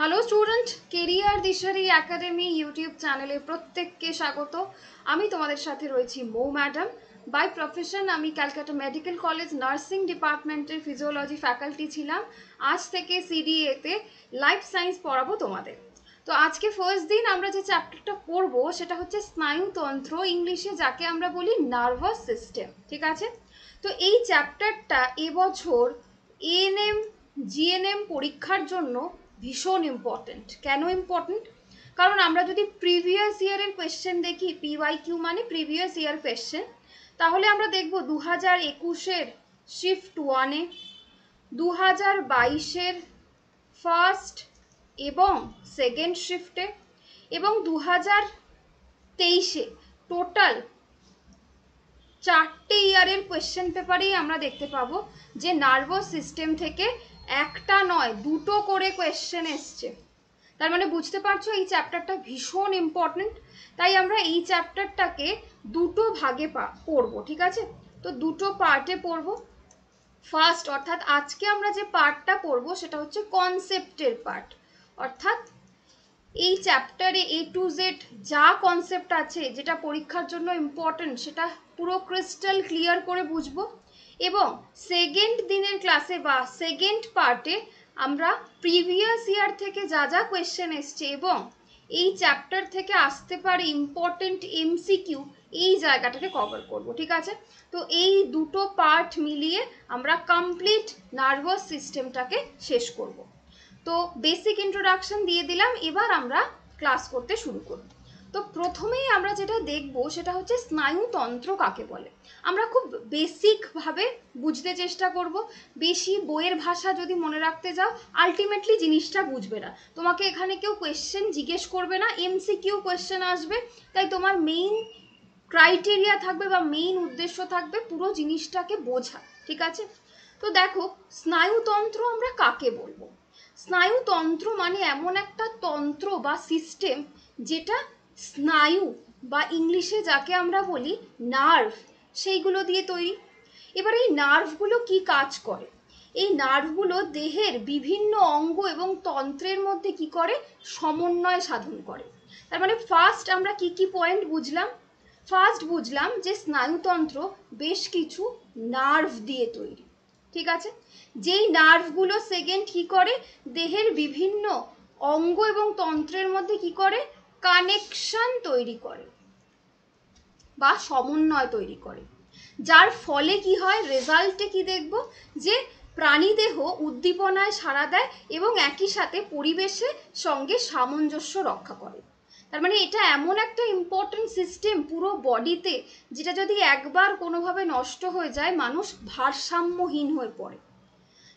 Hello student, career Dishari academy YouTube চ্যানেলে প্রত্যেককে স্বাগত। আমি তোমাদের সাথে রয়েছি মৌ ম্যাডাম। বাই প্রফেশন আমি ক্যালকাটা মেডিকেল কলেজ নার্সিং ডিপার্টমেন্টের ফিজিওলজি ফ্যাকাল্টি ছিলাম। আজ থেকে সিডিএতে লাইফ সায়েন্স পড়াবো তোমাদের। তো আজকে ফার্স্ট দিন আমরা যে চ্যাপ্টারটা পড়বো সেটা হচ্ছে স্নায়ুতন্ত্র, ইংলিশে যাকে আমরা বলি নার্ভাস সিস্টেম। ঠিক আছে, তো এই চ্যাপ্টারটা এবছর এএনএম জিএনএম পরীক্ষার জন্য ভীষণ ইম্পর্টেন্ট। কেন ইম্পর্টেন্ট? কারণ আমরা যদি প্রিভিয়াস ইয়ারের কোয়েশ্চেন দেখি, পিওয়াইকিউ মানে প্রিভিয়াস ইয়ার কোয়েশ্চেন, তাহলে আমরা দেখব 2021-এর শিফট 1-এ, 2022-এর ফার্স্ট এবং সেকেন্ড শিফটে এবং 2023-এ টোটাল 4টে ইয়ারের কোয়েশ্চেন পেপারেই আমরা দেখতে পাবো যে নার্ভাস সিস্টেম থেকে একটা নয় 2টো করে কোয়েশ্চেন এসছে। তার মানে বুঝতে পারছো এই চ্যাপ্টারটা ভীষণ ইম্পর্টেন্ট। তাই আমরা এই চ্যাপ্টারটাকে 2টো ভাগে পড়বো। ঠিক আছে, তো 2টো পার্টে পড়বো। ফার্স্ট অর্থাৎ আজকে আমরা যে পার্টটা পড়বো সেটা হচ্ছে কনসেপ্টের পার্ট, অর্থাৎ এই চ্যাপ্টারে এ টু জেড যা কনসেপ্ট আছে যেটা পরীক্ষার জন্য ইম্পর্টেন্ট সেটা পুরো ক্রিস্টাল ক্লিয়ার করে বুঝবো। এবং সেকেন্ড দিনের ক্লাসে বা সেকেন্ড পার্টে আমরা প্রিভিয়াস ইয়ার থেকে যা যা কোয়েশ্চেন এসছে এবং এই চ্যাপ্টার থেকে আসতে পারে ইম্পর্টেন্ট এমসিকিউ, এই জায়গাটাকে কভার করব। ঠিক আছে, তো এই দুটো পার্ট মিলিয়ে আমরা কমপ্লিট নার্ভাস সিস্টেমটাকে শেষ করব। তো বেসিক ইন্ট্রোডাকশন দিয়ে দিলাম, এবার আমরা ক্লাস করতে শুরু করব। তো প্রথমেই আমরা যেটা দেখব সেটা হচ্ছে স্নায়ুতন্ত্র কাকে বলে। আমরা খুব বেসিকভাবে বুঝতে চেষ্টা করব। বেশি বইয়ের ভাষা যদি মনে রাখতে যাও আলটিমেটলি জিনিসটা বুঝবে না। তোমাকে এখানে কেউ কোয়েশ্চেন জিজ্ঞেস করবে না, এমসিকিউ কোয়েশ্চেন আসবে। তাই তোমার মেইন ক্রাইটেরিয়া থাকবে বা মেইন উদ্দেশ্য থাকবে পুরো জিনিসটাকে বোঝা। ঠিক আছে, তো দেখো স্নায়ুতন্ত্র আমরা কাকে বলবো। স্নায়ুতন্ত্র মানে এমন একটা তন্ত্র বা সিস্টেম যেটা স্নায়ু বা ইংলিশে যাকে আমরা বলি নার্ভ, সেইগুলো দিয়ে তৈরি। এবার এই নার্ভগুলো কি কাজ করে? এই নার্ভগুলো দেহের বিভিন্ন অঙ্গ এবং তন্ত্রের মধ্যে কি করে? সমন্বয় সাধন করে। তার মানে ফার্স্ট আমরা কি কি পয়েন্ট বুঝলাম? ফার্স্ট বুঝলাম যে স্নায়ুতন্ত্র বেশ কিছু নার্ভ দিয়ে তৈরি। ঠিক আছে, যেই নার্ভগুলো সেকেন্ড কি করে? দেহের বিভিন্ন অঙ্গ এবং তন্ত্রের মধ্যে কি করে? কানেকশন তৈরি করে বা সমন্বয় তৈরি করে, যার ফলে কি হয়? রেজাল্টে কি দেখব? যে প্রাণীদেহ উদ্দীপনায় সাড়া দেয় এবং একই সাথে পরিবেশের সঙ্গে সামঞ্জস্য রক্ষা করে। তার মানে এটা এমন একটা ইম্পর্টেন্ট সিস্টেম পুরো বডিতে, যেটা যদি একবার কোনোভাবে নষ্ট হয়ে যায় মানুষ ভারসাম্যহীন হয়ে পড়ে।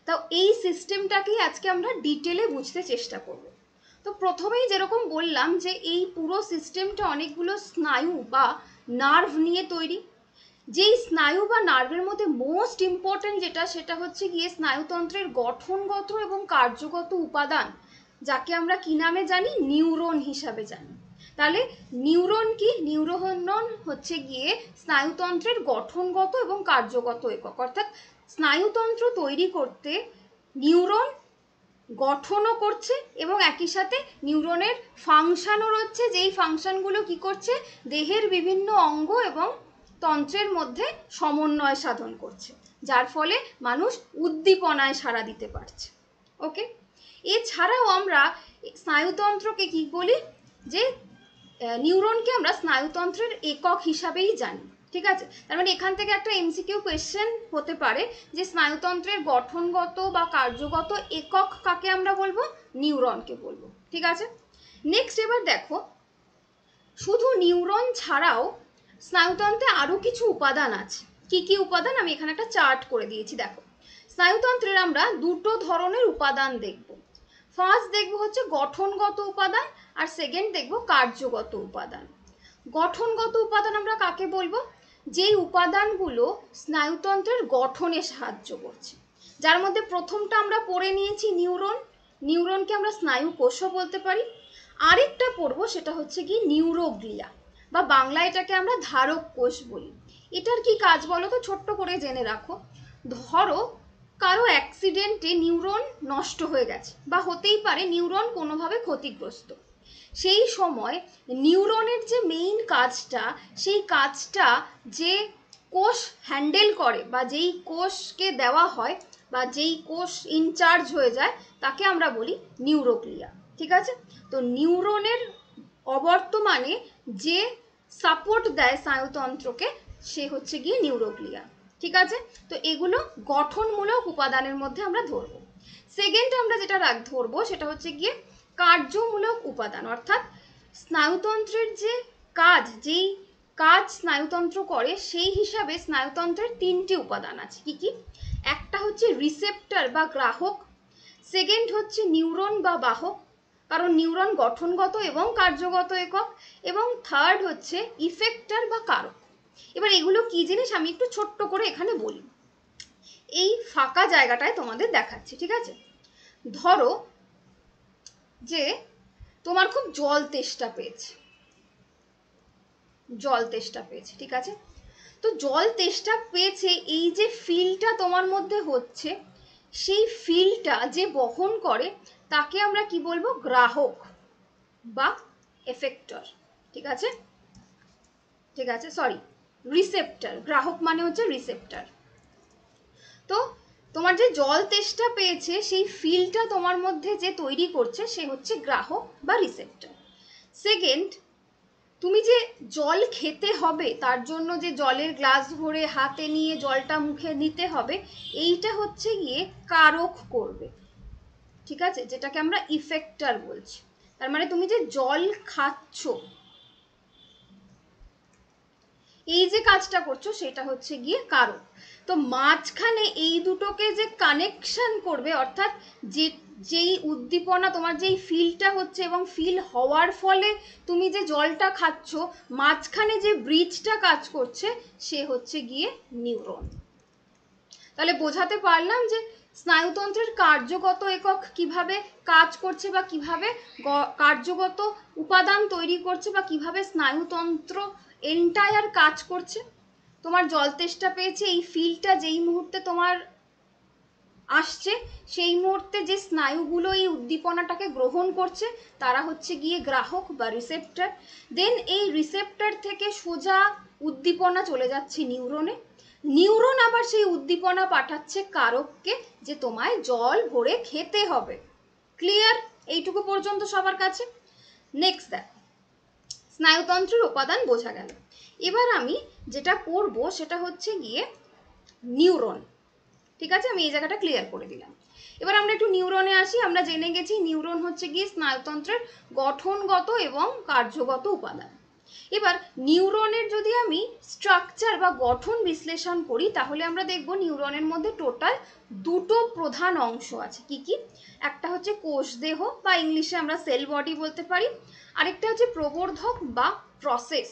তো এই সিস্টেমটাকেই আজকে আমরা ডিটেলে বুঝতে চেষ্টা করব। তো প্রথমেই যেরকম বললাম যে এই পুরো সিস্টেমটা অনেকগুলো স্নায়ু বা নার্ভ নিয়ে তৈরি। যেই স্নায়ু বা নার্ভের মধ্যে মোস্ট ইম্পর্টেন্ট যেটা, সেটা হচ্ছে গিয়ে স্নায়ুতন্ত্রের গঠনগত এবং কার্যগত উপাদান, যাকে আমরা কি নামে জানি? নিউরন হিসাবে জানি। তাহলে নিউরন কি? নিউরন হচ্ছে গিয়ে স্নায়ুতন্ত্রের গঠনগত এবং কার্যগত একক। অর্থাৎ স্নায়ুতন্ত্র তৈরি করতে নিউরন গঠনও করছে এবং একই সাথে নিউরনের ফাংশনও রয়েছে, যেই ফাংশনগুলো কি করছে? দেহের বিভিন্ন অঙ্গ এবং তন্ত্রের মধ্যে সমন্বয় সাধন করছে, যার ফলে মানুষ উদ্দীপনায় সাড়া দিতে পারছে। ওকে, এছাড়াও আমরা স্নায়ুতন্ত্রকে কি বলি? যে নিউরনকে আমরা স্নায়ুতন্ত্রের একক হিসাবেই জানি। ঠিক আছে, তার মানে এখান থেকে একটা এমসিকিউ কোয়েশ্চেন হতে পারে যে স্নায়ুতন্ত্রের গঠনগত বা কার্যগত একক কাকে আমরা বলবো? নিউরনকে বলবো। ঠিক আছে, নেক্সট এবার দেখো, শুধু নিউরন ছাড়াও স্নায়ুতন্ত্রে আরো কিছু উপাদান আছে। কি কি উপাদান? আমি এখানে একটা চার্ট করে দিয়েছি, দেখো। স্নায়ুতন্ত্রের আমরা দুটো ধরনের উপাদান দেখব। ফার্স্ট দেখব হচ্ছে গঠনগত উপাদান, আর সেকেন্ড দেখব কার্যগত উপাদান। গঠনগত উপাদান আমরা কাকে বলবো? যেই উপাদানগুলো স্নায়ুতন্ত্রের গঠনে সাহায্য করছে, যার মধ্যে প্রথমটা আমরা পড়ে নিয়েছি নিউরন। নিউরনকে আমরা স্নায়ু কোষও বলতে পারি। আরেকটা পড়বো সেটা হচ্ছে কি নিউরোগ্লিয়া, বা বাংলায় এটাকে আমরা ধারক কোষ বলি। এটার কি কাজ বলো তো? ছোট্ট করে জেনে রাখো। ধরো কারো অ্যাক্সিডেন্টে নিউরন নষ্ট হয়ে গেছে বা হতেই পারে নিউরন কোনোভাবে ক্ষতিগ্রস্ত, সেই সময় নিউরনের যে মেইন কাজটা, সেই কাজটা যে কোষ হ্যান্ডেল করে বা যেই কোষকে দেওয়া হয় বা যেই কোষ ইনচার্জ হয়ে যায় তাকে আমরা বলি নিউরোগ্লিয়া। ঠিক আছে, তো নিউরনের অবর্তমানে যে সাপোর্ট দেয় স্নায়ুতন্ত্রকে সে হচ্ছে গিয়ে নিউরোগ্লিয়া। ঠিক আছে, তো এগুলো গঠনমূলক উপাদানের মধ্যে আমরা ধরবো। সেকেন্ড আমরা যেটা ধরবো সেটা হচ্ছে গিয়ে কার্যমূলক উপাদান, অর্থাৎ স্নায়ুতন্ত্রের যে কাজ, যেই কাজ স্নায়ুতন্ত্র করে সেই হিসাবে স্নায়ুতন্ত্রের তিনটি উপাদান আছে। কি কি? একটা হচ্ছে রিসেপ্টর বা গ্রাহক, সেকেন্ড হচ্ছে নিউরন বা বাহক, কারণ নিউরন গঠনগত এবং কার্যগত একক, এবং থার্ড হচ্ছে ইফেক্টর বা কারক। এবার এগুলো কি জিনিস আমি একটু ছোট্ট করে এখানে বলি, এই ফাঁকা জায়গাটায় তোমাদের দেখাচ্ছি। ঠিক আছে, ধরো যে তোমার খুব জল তেষ্টা পেয়েছে, ঠিক আছে, তো জল তেষ্টা পেয়েছে, এই যে ফিলটা তোমার মধ্যে হচ্ছে, সেই ফিলটা যে বহন করে তাকে আমরা কি বলবো? গ্রাহক বা এফেক্টর। ঠিক আছে, সরি, রিসেপ্টর। গ্রাহক মানে হচ্ছে রিসেপ্টর। তো তোমার যে জল তেষ্টা পেয়েছে সেই ফিলটা তোমার মধ্যে যে তৈরি করছে সে হচ্ছে গ্রাহক বা রিসেপ্টর। সেকেন্ড, তুমি যে জল খেতে হবে তার জন্য যে জলের গ্লাস ভরে হাতে নিয়ে জলটা মুখে নিতে হবে, এইটা হচ্ছে গিয়ে কারক করবে। ঠিক আছে, যেটাকে আমরা ইফেক্টর বলছি। তার মানে তুমি যে জল খাচ্ছ, এই যে কাজটা করছো সেটা হচ্ছে গিয়ে কারক। তো মাঝখানে এই দুটোকে যে কানেকশন করবে, অর্থাৎ যেই উদ্দীপনা তোমার যেই ফিলটা হচ্ছে এবং ফিল হওয়ার ফলে তুমি যে জলটা খাচ্ছ, মাঝখানে যে ব্রিজটা কাজ করছে সে হচ্ছে গিয়ে নিউরন। তাহলে বোঝাতে পারলাম যে স্নায়ুতন্ত্রের কার্যগত একক কিভাবে কাজ করছে বা কিভাবে কার্যগত উপাদান তৈরি করছে বা কিভাবে স্নায়ুতন্ত্র এন্টায়ার কাজ করছে। তোমার জল তেষ্টা পেয়েছে, এই ফিলটা যেই মুহূর্তে তোমার আসছে সেই মুহূর্তে যে স্নায়ুগুলো এই উদ্দীপনাটাকে গ্রহণ করছে তারা হচ্ছে গিয়ে গ্রাহক বা রিসেপ্টর। দেন এই রিসেপ্টর থেকে সোজা উদ্দীপনা চলে যাচ্ছে নিউরনে, নিউরন আবার সেই উদ্দীপনা পাঠাচ্ছে কারককে যে তোমায় জল ভরে খেতে হবে। ক্লিয়ার? এইটুকু পর্যন্ত সবার কাছে? নেক্সট দেখ, স্নায়ুতন্ত্রের উপাদান বোঝা গেল। এবার আমি যেটা করব সেটা হচ্ছে গিয়ে নিউরন। ঠিক আছে, আমি এই জায়গাটা ক্লিয়ার করে দিলাম। এবার আমরা একটু নিউরনে আসি। আমরা জেনে গেছি নিউরন হচ্ছে গিয়ে স্নায়ুতন্ত্রের গঠনগত এবং কার্যগত উপাদান। এবার নিউরনের যদি আমি স্ট্রাকচার বা গঠন বিশ্লেষণ করি তাহলে আমরা দেখব নিউরনের মধ্যে টোটাল দুটো প্রধান অংশ আছে। কি কি? একটা হচ্ছে কোষ দেহ বা ইংলিশে আমরা সেল বডি বলতে পারি, আরেকটা হচ্ছে প্রবর্ধক বা প্রসেস।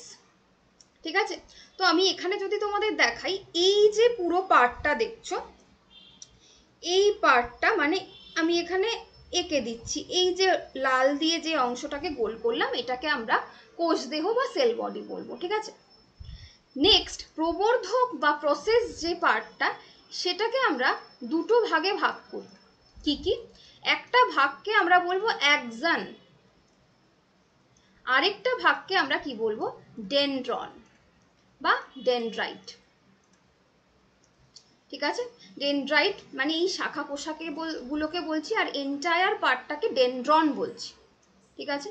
ঠিক আছে, তো আমি এখানে যদি তোমাদের দেখাই, এই যে পুরো পার্টটা দেখছো, এই পার্টটা মানে আমি এখানে এঁকে দিচ্ছি, এই যে লাল দিয়ে যে অংশটাকে গোল করলাম এটাকে আমরা কোষ দেহ বা সেল বডি বলবো। ঠিক আছে, নেক্সট প্রবর্ধক বা প্রসেস যে পার্টটা সেটাকে আমরা দুটো ভাগে ভাগ করি। কি কি? একটা ভাগকে আমরা বলবো অ্যাক্সন, আরেকটা ভাগকে আমরা কি বলবো? ডেনড্রন বা ডেনড্রাইট। ঠিক আছে, ডেনড্রাইট মানে এই শাখা পোশাকে গুলোকে বলছি, আর এন্টায়ার পার্টটাকে ডেনড্রন বলছি। ঠিক আছে,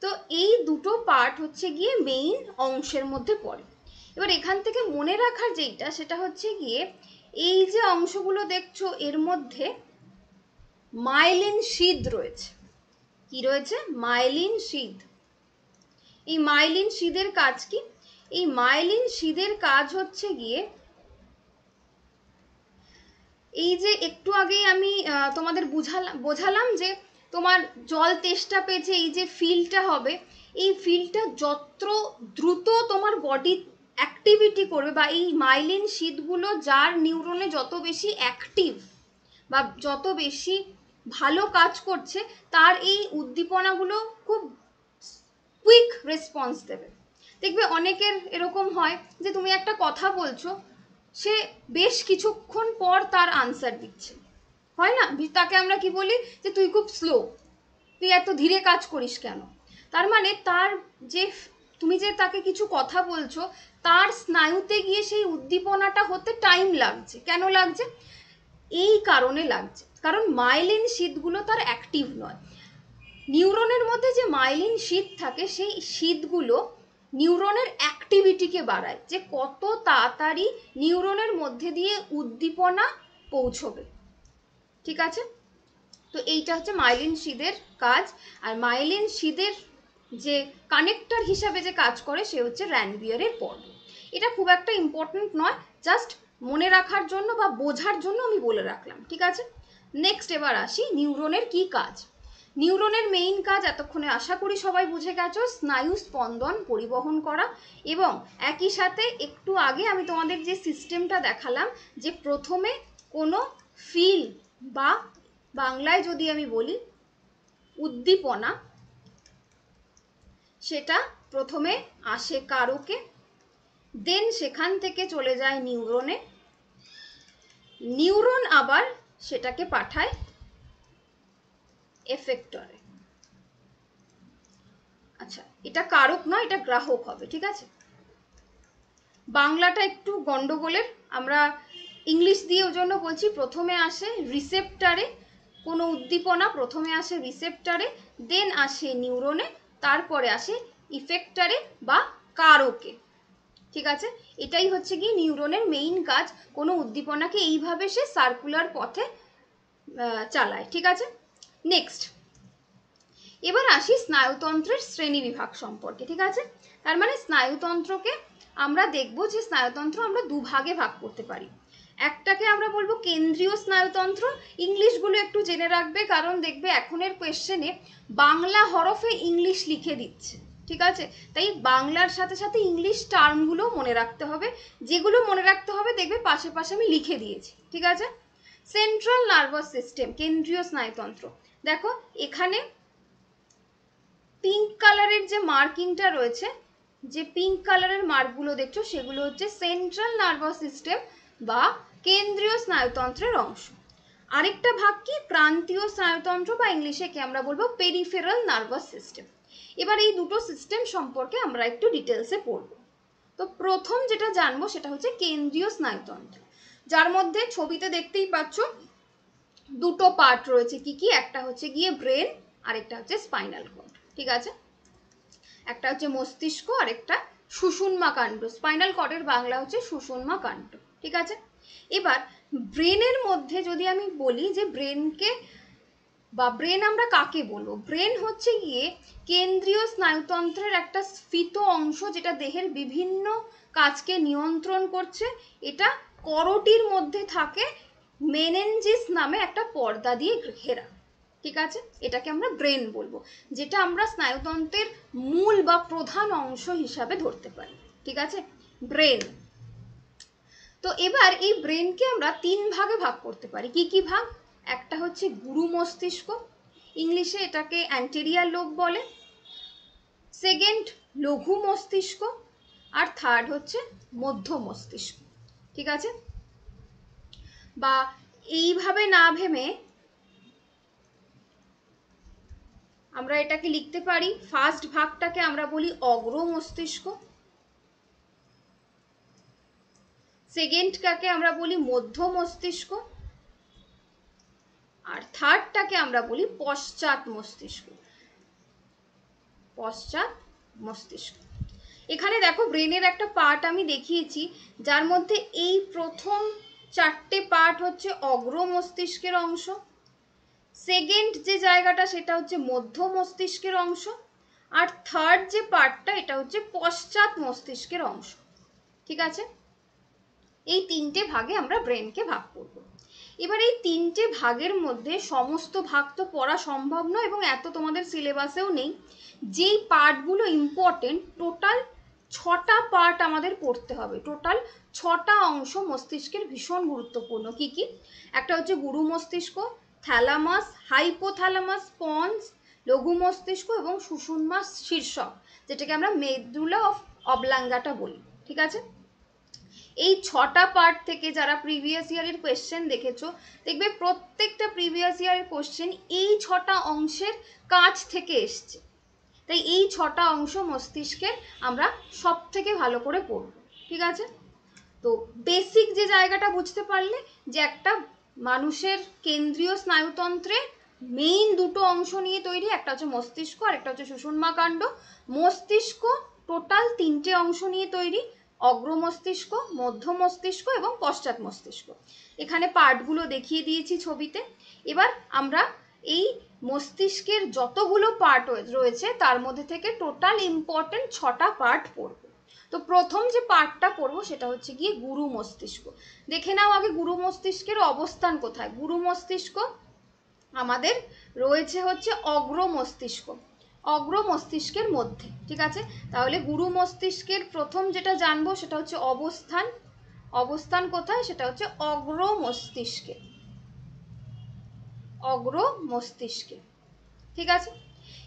তো এই দুটো পার্ট হচ্ছে গিয়ে মেইন অংশের মধ্যে পড়ে। এবার এখান থেকে মনে রাখার যেইটা সেটা হচ্ছে গিয়ে এই যে অংশগুলো দেখছো এর মধ্যে মাইলিন শিদ রয়েছে। কি রয়েছে? মাইলিন শিদ। এই মাইলিন শিদের কাজ কি? এই মাইলিন শিদের কাজ হচ্ছে গিয়ে এই যে একটু আগেই আমি তোমাদের বোঝালাম যে তোমার জল তেষ্টা পেয়েছে, এই যে ফিলটা হবে, এই ফিলটা যত দ্রুত তোমার বডি অ্যাক্টিভিটি করবে বা এই মাইলিন শিদগুলো যার নিউরনে যত বেশি অ্যাক্টিভ বা যত বেশি ভালো কাজ করছে তার এই উদ্দীপনাগুলো খুব কুইক রেসপন্স দেবে। দেখবে অনেকের এরকম হয় যে তুমি একটা কথা বলছো, সে বেশ কিছুক্ষণ পর তার আনসার দিচ্ছে, হয় না? তাকে আমরা কি বলি যে তুই খুব স্লো, তুই এত ধীরে কাজ করিস কেন? তার মানে তার যে তুমি যে তাকে কিছু কথা বলছো, তার স্নায়ুতে গিয়ে সেই উদ্দীপনাটা হতে টাইম লাগছে। কেন লাগছে? এই কারণে লাগছে, কারণ মাইলিন শীথগুলো তার অ্যাক্টিভ নয়। নিউরনের মধ্যে যে মাইলিন শীথ থাকে, সেই শীথগুলো নিউরনের অ্যাক্টিভিটিকে বাড়ায়, যে কত তাড়াতাড়ি নিউরনের মধ্যে দিয়ে উদ্দীপনা পৌঁছবে। ঠিক আছে? তো এইটা হচ্ছে মাইলিন শীথের কাজ। আর মাইলিন শীথের যে কানেক্টর হিসাবে যে কাজ করে সে হচ্ছে র্যানভিয়ারের পর্ব। এটা খুব একটা ইম্পর্টেন্ট নয়, জাস্ট মনে রাখার জন্য বা বোঝার জন্য আমি বলে রাখলাম। ঠিক আছে? নেক্সট এবার আসি নিউরনের কি কাজ। নিউরনের মেইন কাজ এতক্ষণে আশা করি সবাই বুঝে গেছো, স্নায়ু স্পন্দন পরিবহন করা। এবং একই সাথে একটু আগে আমি তোমাদের যে সিস্টেমটা দেখালাম, যে প্রথমে কোনো ফিল বা বাংলায় যদি আমি বলি উদ্দীপনা, সেটা প্রথমে আসে কারকে, দেন সেখান থেকে চলে যায় নিউরনে, নিউরন আবার সেটাকে পাঠায় এফেক্টরে। আচ্ছা, এটা কারক নয়, এটা গ্রাহক হবে। ঠিক আছে? বাংলাটা একটু গন্ডগোলের, আমরা ইংলিশ দিয়ে ওই জন্য বলছি। প্রথমে আসে রিসেপ্টারে কোনো উদ্দীপনা, প্রথমে আসে রিসেপ্টারে, দেন আসে নিউরনে, তারপরে আসে ইফেক্টারে বা কারকে। ঠিক আছে? এটাই হচ্ছে কি নিউরনের মেইন কাজ, কোনো উদ্দীপনাকে এইভাবে সে সার্কুলার পথে চালায়। ঠিক আছে? নেক্সট এবার আসি স্নায়ুতন্ত্রের শ্রেণী বিভাগ সম্পর্কে। ঠিক আছে? তার মানে স্নায়ুতন্ত্রকে আমরা দেখব যে স্নায়ুতন্ত্র আমরা দুভাগে ভাগ করতে পারি। একটাকে আমরা বলবো কেন্দ্রীয় স্নায়ুতন্ত্র। ইংলিশগুলো একটু জেনে রাখবে, কারণ দেখবে এখনের কোয়েশ্চেনে বাংলা হরফে ইংলিশ লিখে দিচ্ছে। ঠিক আছে? তাই বাংলার সাথে সাথে ইংলিশ টার্মগুলো মনে রাখতে হবে। যেগুলো মনে রাখতে হবে দেখবে পাশে পাশে আমি লিখে দিয়েছি। ঠিক আছে? সেন্ট্রাল নার্ভাস সিস্টেম, কেন্দ্রীয় স্নায়ুতন্ত্র। দেখো এখানে পিঙ্ক কালারের যে মার্কিংটা রয়েছে, যে পিঙ্ক কালারের মার্কগুলো দেখছো, সেগুলো হচ্ছে সেন্ট্রাল নার্ভাস সিস্টেম বা কেন্দ্রীয় স্নায়ুতন্ত্রের অংশ। আরেকটা ভাগ কি প্রান্তীয় স্নায়ুতন্ত্র বা ইংলিশে কি আমরা বলবো পেরিফেরাল নার্ভাস সিস্টেম। এবার এই দুটো সিস্টেম সম্পর্কে আমরা একটু ডিটেলসে পড়ব। তো প্রথম যেটা জানবো সেটা হচ্ছে কেন্দ্রীয় স্নায়ুতন্ত্র, যার মধ্যে ছবিতে দেখতেই পাচ্ছ দুটো পার্ট রয়েছে। কি কি? একটা হচ্ছে গিয়ে ব্রেন, আরেকটা হচ্ছে স্পাইনাল কর্ড। ঠিক আছে? একটা হচ্ছে মস্তিষ্ক আর একটা সুষুম্না কাণ্ড। স্পাইনাল কর্ডের বাংলা হচ্ছে সুষুম্না কাণ্ড। ঠিক আছে? এবার ব্রেনের মধ্যে যদি আমি বলি যে ব্রেনকে বা ব্রেন আমরা কাকে বলবো, ব্রেন হচ্ছে গিয়ে কেন্দ্রীয় স্নায়ুতন্ত্রের একটা স্ফীত অংশ, যেটা দেহের বিভিন্ন কাজকে নিয়ন্ত্রণ করছে। এটা করটির মধ্যে থাকে মেনেনজিস নামে একটা পর্দা দিয়ে ঘেরা। ঠিক আছে? এটাকে আমরা ব্রেন বলবো, যেটা আমরা স্নায়ুতন্ত্রের মূল বা প্রধান অংশ হিসাবে ধরতে পারি। ঠিক আছে? ব্রেন। তো এবার এই ব্রেনকে আমরা তিন ভাগে ভাগ করতে পারি। কি কি ভাগ? একটা হচ্ছে গুরু মস্তিষ্ক, ইংলিশে এটাকে অ্যান্টেরিয়ার লোব বলে। সেকেন্ড লঘু মস্তিষ্ক, আর থার্ড হচ্ছে মধ্য মস্তিষ্ক। ঠিক আছে? বা এইভাবে না ভেবে আমরা এটাকে লিখতে পারি, ফার্স্ট ভাগটাকে আমরা বলি অগ্র মস্তিষ্ক, সেকেন্ডটাকে আমরা বলি মধ্য মস্তিষ্ক, আর থার্ডটাকে আমরা বলি পশ্চাৎ মস্তিষ্ক। পশ্চাৎ মস্তিষ্ক। এখানে দেখো ব্রেনের একটা পার্ট আমি দেখিয়েছি, যার মধ্যে এই প্রথম চারটে পার্ট হচ্ছে অগ্র মস্তিষ্কের অংশ, সেকেন্ড যে জায়গাটা সেটা হচ্ছে মধ্য মস্তিষ্কের অংশ, আর থার্ড যে পার্টটা এটা হচ্ছে পশ্চাৎ মস্তিষ্কের অংশ। ঠিক আছে? এই তিনটে ভাগে আমরা ব্রেনকে ভাগ করব। এবার এই তিনটে ভাগের মধ্যে সমস্ত ভাগ তো পড়া সম্ভব নয়, এবং এত তোমাদের সিলেবাসেও নেই। যেই পার্টগুলো ইম্পর্টেন্ট, টোটাল 6টা পার্ট আমাদের পড়তে হবে। টোটাল 6টা অংশ মস্তিষ্কের ভীষণ গুরুত্বপূর্ণ। কি কি? একটা হচ্ছে গুরু মস্তিষ্ক, থ্যালামাস, হাইপোথ্যালামাস, পন্স, লঘু মস্তিষ্ক এবং সুষুম্না শীর্ষক, যেটাকে আমরা মেদুলা অফ অবলাঙ্গাটা বলি। ঠিক আছে? এই 6টা পার্ট থেকে যারা প্রিভিয়াস ইয়ারের কোয়েশ্চেন দেখেছো দেখবে প্রত্যেকটা প্রিভিয়াস ইয়ারের কোয়েশ্চেন এই 6টা অংশের কাছ থেকে এসছে। তাই এই 6টা অংশ মস্তিষ্কের আমরা সব থেকে ভালো করে পড়ব, ঠিক আছে? তো বেসিক যে জায়গাটা বুঝতে পারলে যে একটা মানুষের কেন্দ্রীয় স্নায়ুতন্ত্রে মেইন দুটো অংশ নিয়ে তৈরি, একটা হচ্ছে মস্তিষ্ক আর একটা হচ্ছে সুষুম্না কাণ্ড। মস্তিষ্ক টোটাল 3টে অংশ নিয়ে তৈরি, অগ্র মস্তিষ্ক, মধ্য মস্তিষ্ক এবং পশ্চাৎ মস্তিষ্ক। এখানে পার্টগুলো দেখিয়ে দিয়েছি ছবিতে। এবার আমরা এই মস্তিষ্কের যতগুলো পার্ট রয়েছে তার মধ্যে থেকে টোটাল ইম্পর্টেন্ট 6টা পার্ট পড়ব। তো প্রথম যে পার্টটা পড়বো সেটা হচ্ছে গিয়ে গুরু মস্তিষ্ক। দেখে নাও আগে গুরু মস্তিষ্কের অবস্থান কোথায়। গুরু মস্তিষ্ক আমাদের রয়েছে হচ্ছে অগ্র মস্তিষ্ক, অগ্র মস্তিষ্কের মধ্যে, ঠিক আছে? তাহলে গুরু মস্তিষ্কের প্রথম যেটা জানবো সেটা হচ্ছে অবস্থান। অবস্থান কোথায়? সেটা হচ্ছে অগ্র মস্তিষ্কে, অগ্র মস্তিষ্কে, ঠিক আছে?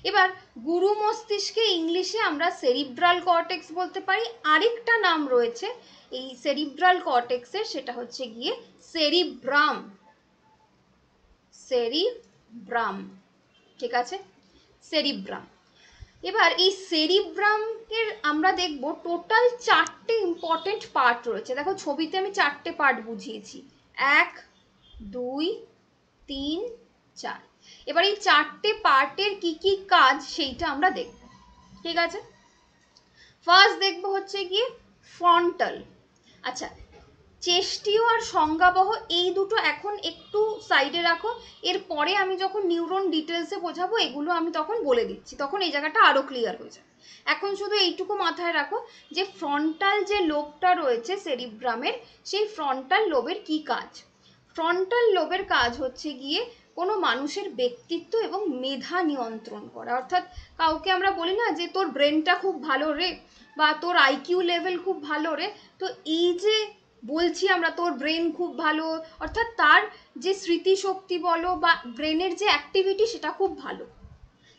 এবার গুরু মস্তিষ্কে ইংলিশে আমরা সেরিব্রাল কর্টেক্স বলতে পারি। আরেকটা নাম রয়েছে এই সেরিব্রাল কর্টেক্সের, সেটা হচ্ছে গিয়ে সেরিব্রাম, সেরিব্রাম, ঠিক আছে? সেরিব্রাম। এবার এই সেরিব্রামের আমরা দেখব টোটাল 4টে ইম্পর্টেন্ট পার্ট রয়েছে। দেখো ছবিতে আমি 4টে পার্ট বুঝিয়েছি, 1 2 3 4। এবার এই 4টে পার্টের কি কি কাজ সেইটা আমরা দেখব, ঠিক আছে? ফার্স্ট দেখব হচ্ছে গিয়ে ফ্রন্টাল। আচ্ছা, চেষ্টীয় আর সংজ্ঞাবহ এই দুটো এখন একটু সাইডে রাখো, এরপরে আমি যখন নিউরন ডিটেলসে বোঝাবো এগুলো আমি তখন বলে দিচ্ছি, তখন এই জায়গাটা আরো ক্লিয়ার হয়ে যাবে। এখন শুধু এইটুকু মাথায় রাখো যে ফ্রন্টাল যে লোবটা রয়েছে সেরিব্রামের, সেই ফ্রন্টাল লোবের কি কাজ। ফ্রন্টাল লোবের কাজ হচ্ছে গিয়ে কোনো মানুষের ব্যক্তিত্ব এবং মেধা নিয়ন্ত্রণ করা। অর্থাৎ কাউকে আমরা বলি না যে তোর ব্রেনটা খুব ভালো রে, বা তোর আইকিউ লেভেল খুব ভালো রে, তো এই যে বলছি আমরা তোর ব্রেন খুব ভালো, অর্থাৎ তার যে স্মৃতিশক্তি বলো বা ব্রেনের যে অ্যাক্টিভিটি সেটা খুব ভালো,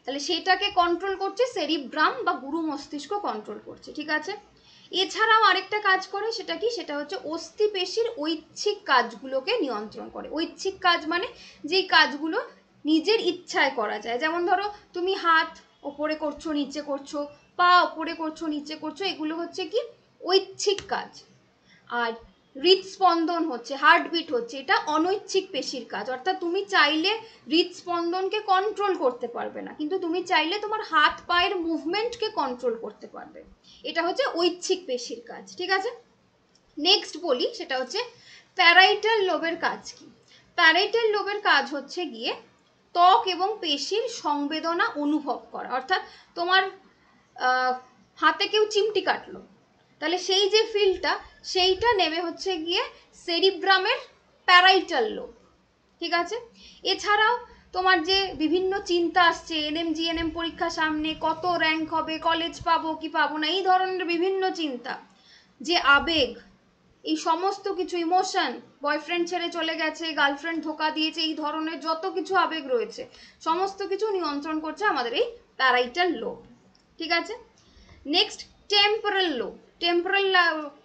তাহলে সেটাকে কন্ট্রোল করছে সেরিব্রাম বা গুরু মস্তিষ্ক কন্ট্রোল করছে, ঠিক আছে? এছাড়াও আরেকটা কাজ করে, সেটা কি? সেটা হচ্ছে অস্থিপেশির ঐচ্ছিক কাজগুলোকে নিয়ন্ত্রণ করে। ঐচ্ছিক কাজ মানে যেই কাজগুলো নিজের ইচ্ছায় করা যায়, যেমন ধরো তুমি হাত ওপরে করছো নিচে করছো, পা ওপরে করছো নিচে করছো, এগুলো হচ্ছে কি ঐচ্ছিক কাজ। আর হৃদস্পন্দন হচ্ছে, হার্টবিট হচ্ছে, এটা অনৈচ্ছিক পেশির কাজ। অর্থাৎ তুমি চাইলে হৃদস্পন্দনকে কন্ট্রোল করতে পারবে না, কিন্তু তুমি চাইলে তোমার হাত পায়ের মুভমেন্টকে কন্ট্রোল করতে পারবে। এটা হচ্ছে ঐচ্ছিক পেশির কাজ, ঠিক আছে? নেক্সট বলি, সেটা হচ্ছে প্যারাইটাল লোবের কাজ কি। প্যারাইটাল লোবের কাজ হচ্ছে গিয়ে ত্বক এবং পেশির সংবেদনা অনুভব করা। অর্থাৎ তোমার হাতে কেউ চিমটি কাটলো, তাহলে সেই যে ফিলটা সেইটা নেবে হচ্ছে গিয়ে সেরিব্রামের প্যারাইটাল লোব, ঠিক আছে? এছাড়াও তোমার যে বিভিন্ন চিন্তা আসছে, এনএম জিএনএম পরীক্ষা সামনে, কত র্যাঙ্ক হবে, কলেজ পাবো কি পাবো না, এই ধরনের বিভিন্ন চিন্তা, যে আবেগ, এই সমস্ত কিছু ইমোশন, বয়ফ্রেন্ড ছেড়ে চলে গেছে, গার্লফ্রেন্ড ধোকা দিয়েছে, এই ধরনের যত কিছু আবেগ রয়েছে সমস্ত কিছু নিয়ন্ত্রণ করছে আমাদের এই প্যারাইটাল লোব, ঠিক আছে? Next temporal lobe. টেম্পোরাল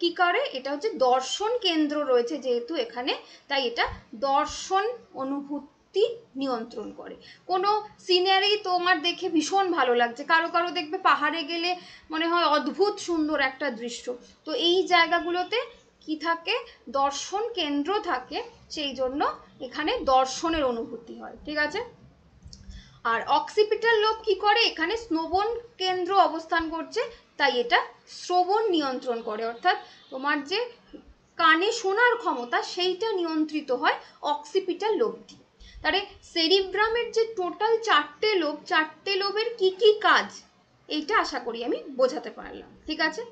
কি করে? এটা হচ্ছে দর্শন কেন্দ্র রয়েছে যেহেতু এখানে, তাই এটা দর্শন অনুভূতি নিয়ন্ত্রণ করে। কোনো সিনারি তোমার দেখে ভীষণ ভালো লাগছে, কারো কারো দেখবে পাহাড়ে গেলে মনে হয় অদ্ভুত সুন্দর একটা দৃশ্য, তো এই জায়গাগুলোতে কি থাকে? দর্শন কেন্দ্র থাকে, সেই জন্য এখানে দর্শনের অনুভূতি হয়, ঠিক আছে? আর অক্সিপিটাল লোব কি করে? এখানে শ্রবণ কেন্দ্র অবস্থান করছে, তাই এটা শ্রবণ নিয়ন্ত্রণ করে। অর্থাৎ তোমার যে কানে শোনার ক্ষমতা সেইটা নিয়ন্ত্রিত হয় অক্সিপিটাল লোব দিয়ে। তাহলে সেরিব্রামের যে টোটাল 4টে লোব, 4টে লোবের কি কি কাজ, এইটা আশা করি আমি বোঝাতে পারলাম, ঠিক আছে?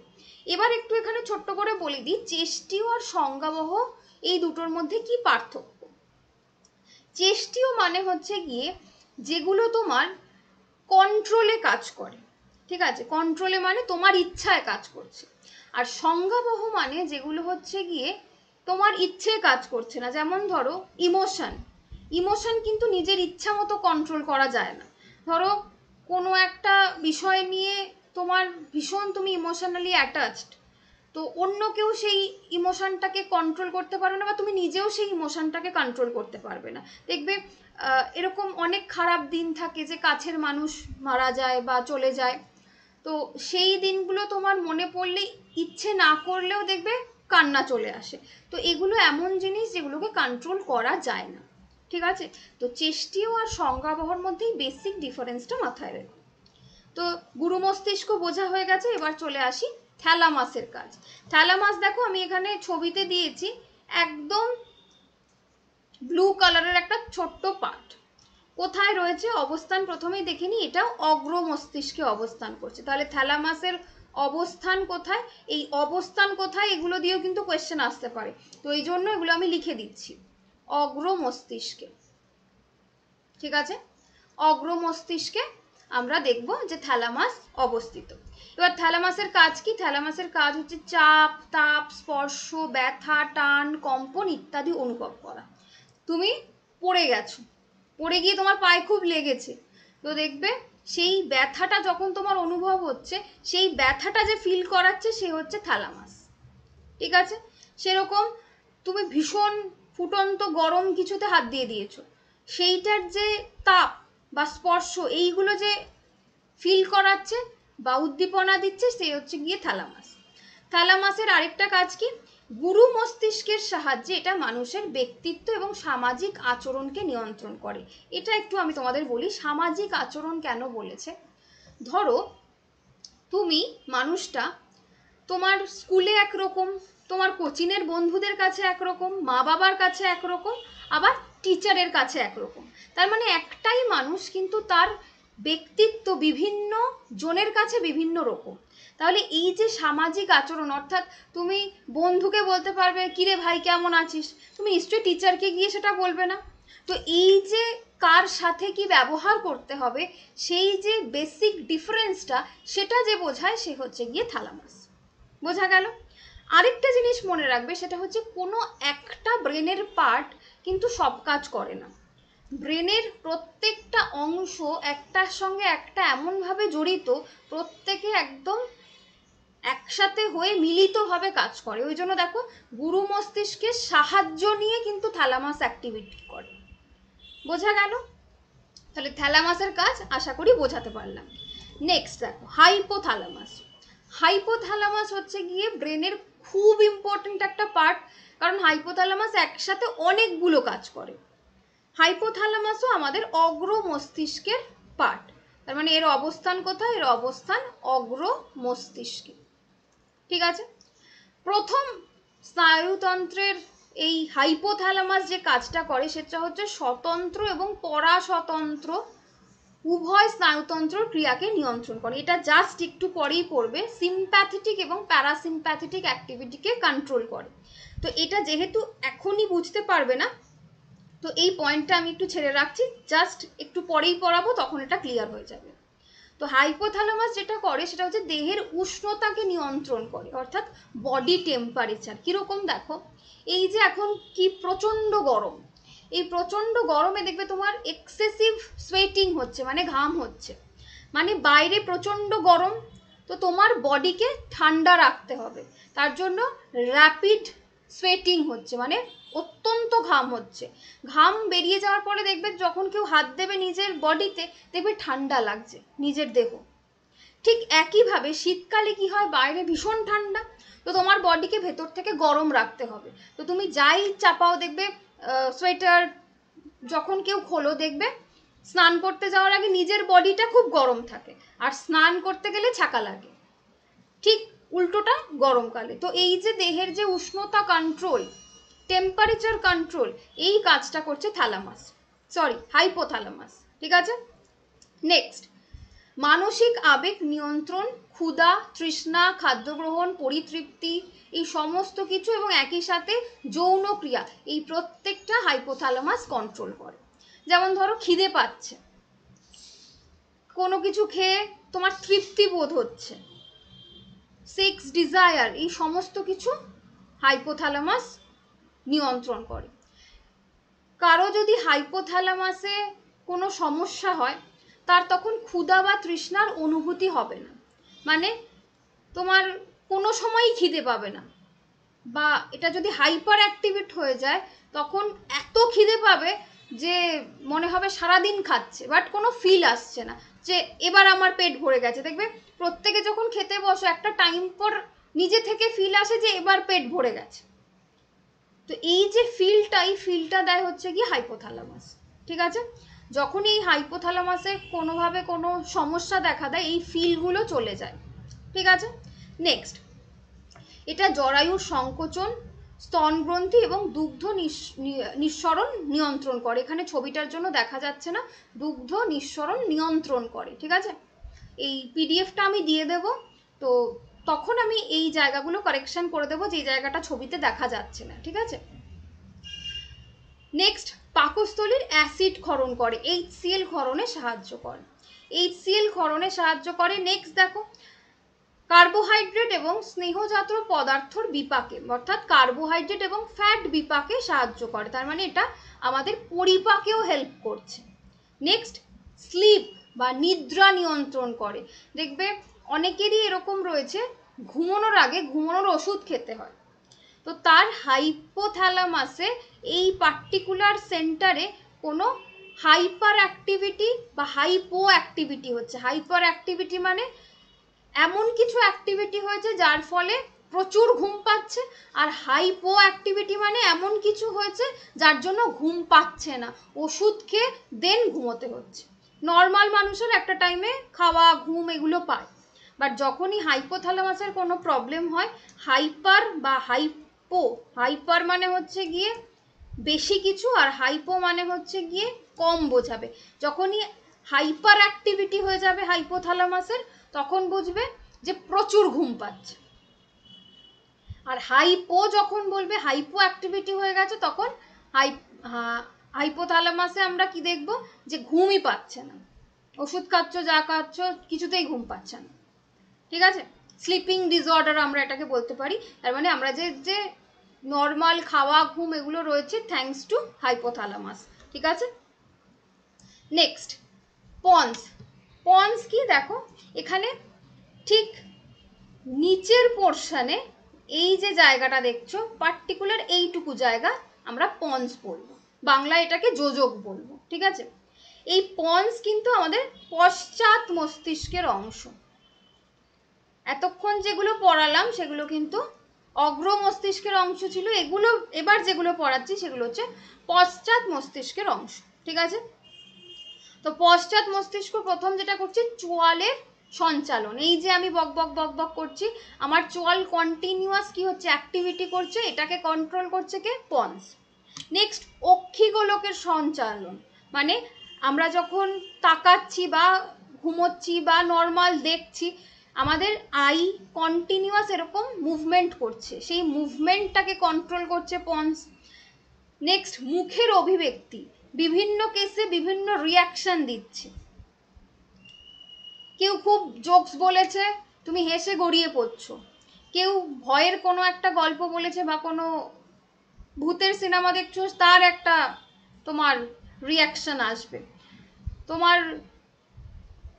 এবার একটু এখানে ছোট্ট করে বলে দিই, চেষ্টীয় আর সংজ্ঞাবহ এই দুটোর মধ্যে কি পার্থক্য। চেষ্টীয় মানে হচ্ছে গিয়ে যেগুলো তোমার কন্ট্রোলে কাজ করে, ঠিক আছে? কন্ট্রোলে মানে তোমার ইচ্ছায় কাজ করছে। আর সংজ্ঞাবহ মানে যেগুলো হচ্ছে গিয়ে তোমার ইচ্ছে কাজ করছে না, যেমন ধরো ইমোশন। ইমোশন কিন্তু নিজের ইচ্ছা মতো কন্ট্রোল করা যায় না। ধরো কোনো একটা বিষয় নিয়ে তোমার ভীষণ তুমি ইমোশনালি অ্যাটাচড, তো অন্য কেউ সেই ইমোশনটাকে কন্ট্রোল করতে পারবে না, বা তুমি নিজেও সেই ইমোশনটাকে কন্ট্রোল করতে পারবে না। দেখবে এরকম অনেক খারাপ দিন থাকে যে কাছের মানুষ মারা যায় বা চলে যায়, তো সেই দিনগুলো তোমার মনে পড়লে ইচ্ছে না করলেও দেখবে কান্না চলে আসে। তো এগুলো এমন জিনিস যেগুলোকে কন্ট্রোল করা যায় না, ঠিক আছে? তো চেষ্টীয় আর সংজ্ঞাবহর মধ্যেই বেসিক ডিফারেন্সটা মাথায় রেখো। তো গুরু মস্তিষ্ক বোঝা হয়ে গেছে, এবার চলে আসি থ্যালামাসের কাজ। থ্যালামাস দেখো আমি এখানে ছবিতে দিয়েছি একদম ব্লু কালারের একটা ছোট্ট পার্ট। কোথায় রয়েছে অবস্থান প্রথমেই দেখে নিই, এটাও অগ্র মস্তিষ্কে অবস্থান করছে। তাহলে থ্যালামাসের অবস্থান কোথায়, এই অবস্থান কোথায় এগুলো দিয়েও কিন্তু কোয়েশ্চেন আসতে পারে, তো এই জন্য এগুলো আমি লিখে দিচ্ছি অগ্র মস্তিষ্কে, ঠিক আছে? অগ্র মস্তিষ্কে আমরা দেখব যে থ্যালামাস অবস্থিত। এবার থ্যালামাসের কাজ কি? থ্যালামাসের কাজ হচ্ছে চাপ, তাপ, স্পর্শ, ব্যথা, টান, কম্পন ইত্যাদি অনুভব করা। তুমি পড়ে গেছো, পড়ে গিয়ে তোমার পায়ে খুব লেগেছে, তো দেখবে সেই ব্যথাটা যখন তোমার অনুভব হচ্ছে, সেই ব্যথাটা যে ফিল করাচ্ছে সে হচ্ছে থ্যালামাস, ঠিক আছে? সেরকম তুমি ভীষণ ফুটন্ত গরম কিছুতে হাত দিয়ে দিয়েছো, সেইটার যে তাপ বা স্পর্শ এইগুলো যে ফিল করাচ্ছে বা উদ্দীপনা দিচ্ছে সে হচ্ছে গিয়ে থ্যালামাস। থ্যালামাসের আরেকটা কাজ কি? গুরু মস্তিষ্কের সাহায্যে এটা মানুষের ব্যক্তিত্ব এবং সামাজিক আচরণকে নিয়ন্ত্রণ করে। এটা একটু আমি তোমাদের বলি সামাজিক আচরণ কেন বলেছে। ধরো তুমি মানুষটা তোমার স্কুলে একরকম, তোমার কোচিংয়ের বন্ধুদের কাছে একরকম, মা বাবার কাছে একরকম, আবার টিচারের কাছে একরকম। তার মানে একটাই মানুষ কিন্তু তার ব্যক্তিত্ব বিভিন্ন জনের কাছে বিভিন্ন রকম। তাহলে এই যে সামাজিক আচরণ, অর্থাৎ তুমি বন্ধুকে বলতে পারবে কিরে ভাই কেমন আছিস, তুমি নিশ্চয়ই টিচারকে গিয়ে সেটা বলবে না। তো এই যে কার সাথে কি ব্যবহার করতে হবে সেই যে বেসিক ডিফারেন্সটা সেটা যে বোঝায় সে হচ্ছে গিয়ে থ্যালামাস। বোঝা গেল? আরেকটা জিনিস মনে রাখবে, সেটা হচ্ছে কোনো একটা ব্রেনের পার্ট কিন্তু সব কাজ করে না। ব্রেনের প্রত্যেকটা অংশ একটার সঙ্গে একটা এমনভাবে জড়িত, প্রত্যেকে একদম একসাথে হয়ে মিলিতভাবে কাজ করে। ওই জন্য দেখো গুরু মস্তিষ্কের সাহায্য নিয়ে কিন্তু থ্যালামাস অ্যাক্টিভিটি করে। বোঝা গেল? তাহলে থ্যালামাসের কাজ আশা করি বোঝাতে পারলাম। নেক্সট দেখো হাইপোথ্যালামাস। হাইপোথ্যালামাস হচ্ছে গিয়ে ব্রেনের খুব ইম্পর্টেন্ট একটা পার্ট, কারণ হাইপোথ্যালামাস একসাথে অনেকগুলো কাজ করে। হাইপোথ্যালামাসও আমাদের অগ্র মস্তিষ্কের পার্ট, তার মানে এর অবস্থান কোথায়? এর অবস্থান অগ্র মস্তিষ্কে, ঠিক আছে? প্রথম স্নায়ুতন্ত্রের এই হাইপোথ্যালামাস যে কাজটা করে সেটা হচ্ছে স্বতন্ত্র এবং পরাস্বতন্ত্র উভয় স্নায়ুতন্ত্রের ক্রিয়াকে নিয়ন্ত্রণ করে। এটা জাস্ট একটু পরেই পড়বে, সিম্প্যাথেটিক এবং প্যারাসিম্প্যাথেটিক অ্যাক্টিভিটিকে কন্ট্রোল করে। তো এটা যেহেতু এখনই বুঝতে পারবে না, তো এই পয়েন্টটা আমি একটু ছেড়ে রাখছি, জাস্ট একটু পরেই পড়াবো, তখন এটা ক্লিয়ার হয়ে যাবে। তো হাইপোথ্যালামাস যেটা করে সেটা হচ্ছে দেহের উষ্ণতাকে নিয়ন্ত্রণ করে, অর্থাৎ বডি টেম্পারেচার। কিরকম দেখো, এই যে এখন কি প্রচণ্ড গরম, এই প্রচণ্ড গরমে দেখবে তোমার এক্সেসিভ সোয়েটিং হচ্ছে, মানে ঘাম হচ্ছে, মানে বাইরে প্রচণ্ড গরম, তো তোমার বডিকে ঠান্ডা রাখতে হবে, তার জন্য র্যাপিড সোয়েটিং হচ্ছে, মানে অত্যন্ত ঘাম হচ্ছে। ঘাম বেরিয়ে যাওয়ার পরে দেখবে যখন কেউ হাত দেবে নিজের বডিতে, দেখবে ঠান্ডা লাগছে নিজের দেহ। ঠিক একইভাবে শীতকালে কি হয়, বাইরে ভীষণ ঠান্ডা, তো তোমার বডিকে ভেতর থেকে গরম রাখতে হবে। তো তুমি যাই চাপাও দেখবে সোয়েটার যখন কেউ খোলো দেখবে স্নান করতে যাওয়ার আগে নিজের বডিটা খুব গরম থাকে, আর স্নান করতে গেলে ছাকা লাগে। ঠিক উল্টোটা গরমকালে। তো এই যে দেহের যে উষ্ণতা কন্ট্রোল, টেম্পারেচার কন্ট্রোল, এই কাজটা করছে থ্যালামাস, সরি হাইপোথ্যালামাস, ঠিক আছে? নেক্সট মানসিক আবেগ নিয়ন্ত্রণ, ক্ষুধা, তৃষ্ণা, খাদ্য গ্রহণ, পরিতৃপ্তি, এই সমস্ত কিছু এবং একই সাথে যৌন ক্রিয়া, এই প্রত্যেকটা হাইপোথ্যালামাস কন্ট্রোল করে। যেমন ধরো খিদে পাচ্ছে, কোনো কিছু খেয়ে তোমার তৃপ্তি বোধ হচ্ছে, সেক্স ডিজায়ার, এই সমস্ত কিছু হাইপোথ্যালামাস নিয়ন্ত্রণ করে। কারো যদি হাইপোথ্যালামাসে কোনো সমস্যা হয়, তার তখন ক্ষুধা বা তৃষ্ণার অনুভূতি হবে না। মানে তোমার কোনো সময়ই খিদে পাবে না, বা এটা যদি হাইপার অ্যাক্টিভেট হয়ে যায় তখন এত খিদে পাবে যে মনে হবে সারাদিন খাচ্ছে, বাট কোনো ফিল আসছে না যে এবার আমার পেট ভরে গেছে। দেখবে প্রত্যেকে যখন খেতে বসো একটা টাইম পর নিজে থেকে ফিল আসে যে এবার পেট ভরে গেছে। তো এই যে ফিলটা, এই ফিলটা দেয় হচ্ছে কি হাইপোথ্যালামাস। ঠিক আছে, যখন এই হাইপোথ্যালামাসে কোনোভাবে কোনো সমস্যা দেখা দেয় এই ফিলগুলো চলে যায়। ঠিক আছে, নেক্সট, এটা জরায়ুর সংকোচন, স্তনগ্রন্থি এবং দুগ্ধ নিঃসরণ নিয়ন্ত্রণ করে। এখানে ছবিটার জন্য দেখা যাচ্ছে না, দুগ্ধ নিঃসরণ নিয়ন্ত্রণ করে। ঠিক আছে, এই পিডিএফটা আমি দিয়ে দেব, তো তখন আমি এই জায়গাগুলো কারেকশন করে দেবো যে জায়গাটা ছবিতে দেখা যাচ্ছে না। ঠিক আছে, নেক্সট, পাকস্থলীর অ্যাসিড ক্ষরণ করে, HCl ক্ষরণে সাহায্য করে, HCl ক্ষরণে সাহায্য করে। নেক্সট দেখো, কার্বোহাইড্রেট এবং স্নেহজাত পদার্থর বিপাকে, অর্থাৎ কার্বোহাইড্রেট এবং ফ্যাট বিপাকে সাহায্য করে, তার মানে এটা আমাদের পরিপাকেও হেল্প করছে। নেক্সট, স্লিপ বা নিদ্রা নিয়ন্ত্রণ করে। দেখবে অনেকেরই এরকম রয়েছে ঘুমানোর আগে ঘুমানোর ওষুধ খেতে হয়, তো তার হাইপোথ্যালামাসে এই পার্টিকুলার সেন্টারে কোনো হাইপার অ্যাক্টিভিটি বা হাইপো অ্যাক্টিভিটি হচ্ছে। হাইপার অ্যাক্টিভিটি মানে এমন কিছু অ্যাক্টিভিটি হয়েছে যার ফলে প্রচুর ঘুম পাচ্ছে, আর হাইপো অ্যাক্টিভিটি মানে এমন কিছু হয়েছে যার জন্য ঘুম পাচ্ছে না, ওষুধ খেয়ে দেন ঘুমোতে হচ্ছে। নর্মাল মানুষের একটা টাইমে খাওয়া ঘুম এগুলো পায়, বাট যখনই হাইপোথ্যালামাসের কোনো প্রবলেম হয়, হাইপার বা হাইপার মানে হচ্ছে গিয়ে বেশি কিছু, আর হাইপো মানে হচ্ছে গিয়ে কম বোঝাবে। যখনই হাইপার অ্যাক্টিভিটি হয়ে যাবে হাইপোথ্যালামাসের তখন বুঝবে যে প্রচুর ঘুম পাচ্ছে, আর হাইপো যখন বলবে হাইপো অ্যাক্টিভিটি হয়ে গেছে তখন হাইপোথ্যালামাসে আমরা কি দেখব যে ঘুমই পাচ্ছে না, ওষুধ খাচ্ছ যা খাচ্ছ কিছুতেই ঘুম পাচ্ছে না। ঠিক আছে, স্লিপিং ডিসঅর্ডার আমরা এটাকে বলতে পারি। তার মানে আমরা যে নর্মাল খাওয়া ঘুম এগুলো রয়েছে থ্যাঙ্কস টু হাইপোথ্যালামাস। ঠিক আছে, নেক্সট, পন্স। পন্স কি দেখো, এখানে ঠিক নিচের পোর্শনে এই যে জায়গাটা দেখছো পার্টিকুলার এইটুকু জায়গা আমরা পন্স বলবো, বাংলা এটাকে যোজক বলবো। ঠিক আছে, এই পন্স কিন্তু আমাদের পশ্চাৎ মস্তিষ্কের অংশ। এতক্ষণ যেগুলো পড়ালাম সেগুলো কিন্তু অগ্র মস্তিষ্কের অংশ ছিল, এগুলো এবার যেগুলো পড়াচ্ছি সেগুলো হচ্ছে পশ্চাৎ মস্তিষ্কের অংশ। ঠিক আছে, তো পশ্চাৎ মস্তিষ্ক প্রথম যেটা করছে চোয়ালের সঞ্চালন। এই যে আমি বক বক বক বক করছি, আমার চোয়াল কন্টিনিউয়াস কি হচ্ছে অ্যাক্টিভিটি করছে, এটাকে কন্ট্রোল করছে কে, পন্স। নেক্সট, অক্ষিগোলকের সঞ্চালন, মানে আমরা যখন তাকাচ্ছি বা ঘুমোচ্ছি বা নর্মাল দেখছি আমাদের আই কন্টিনিউয়াস এরকম মুভমেন্ট করছে, সেই মুভমেন্টটাকে কন্ট্রোল করছে পন্স। নেক্সট, মুখের অভিব্যক্তি, বিভিন্ন কেসে বিভিন্ন রিয়াকশন দিচ্ছে। কেউ খুব জোকস বলেছে তুমি হেসে গড়িয়ে পড়ছো, কেউ ভয়ের কোনো একটা গল্প বলেছে বা কোনো ভূতের সিনেমা দেখছো তার একটা তোমার রিয়াকশন আসবে, তোমার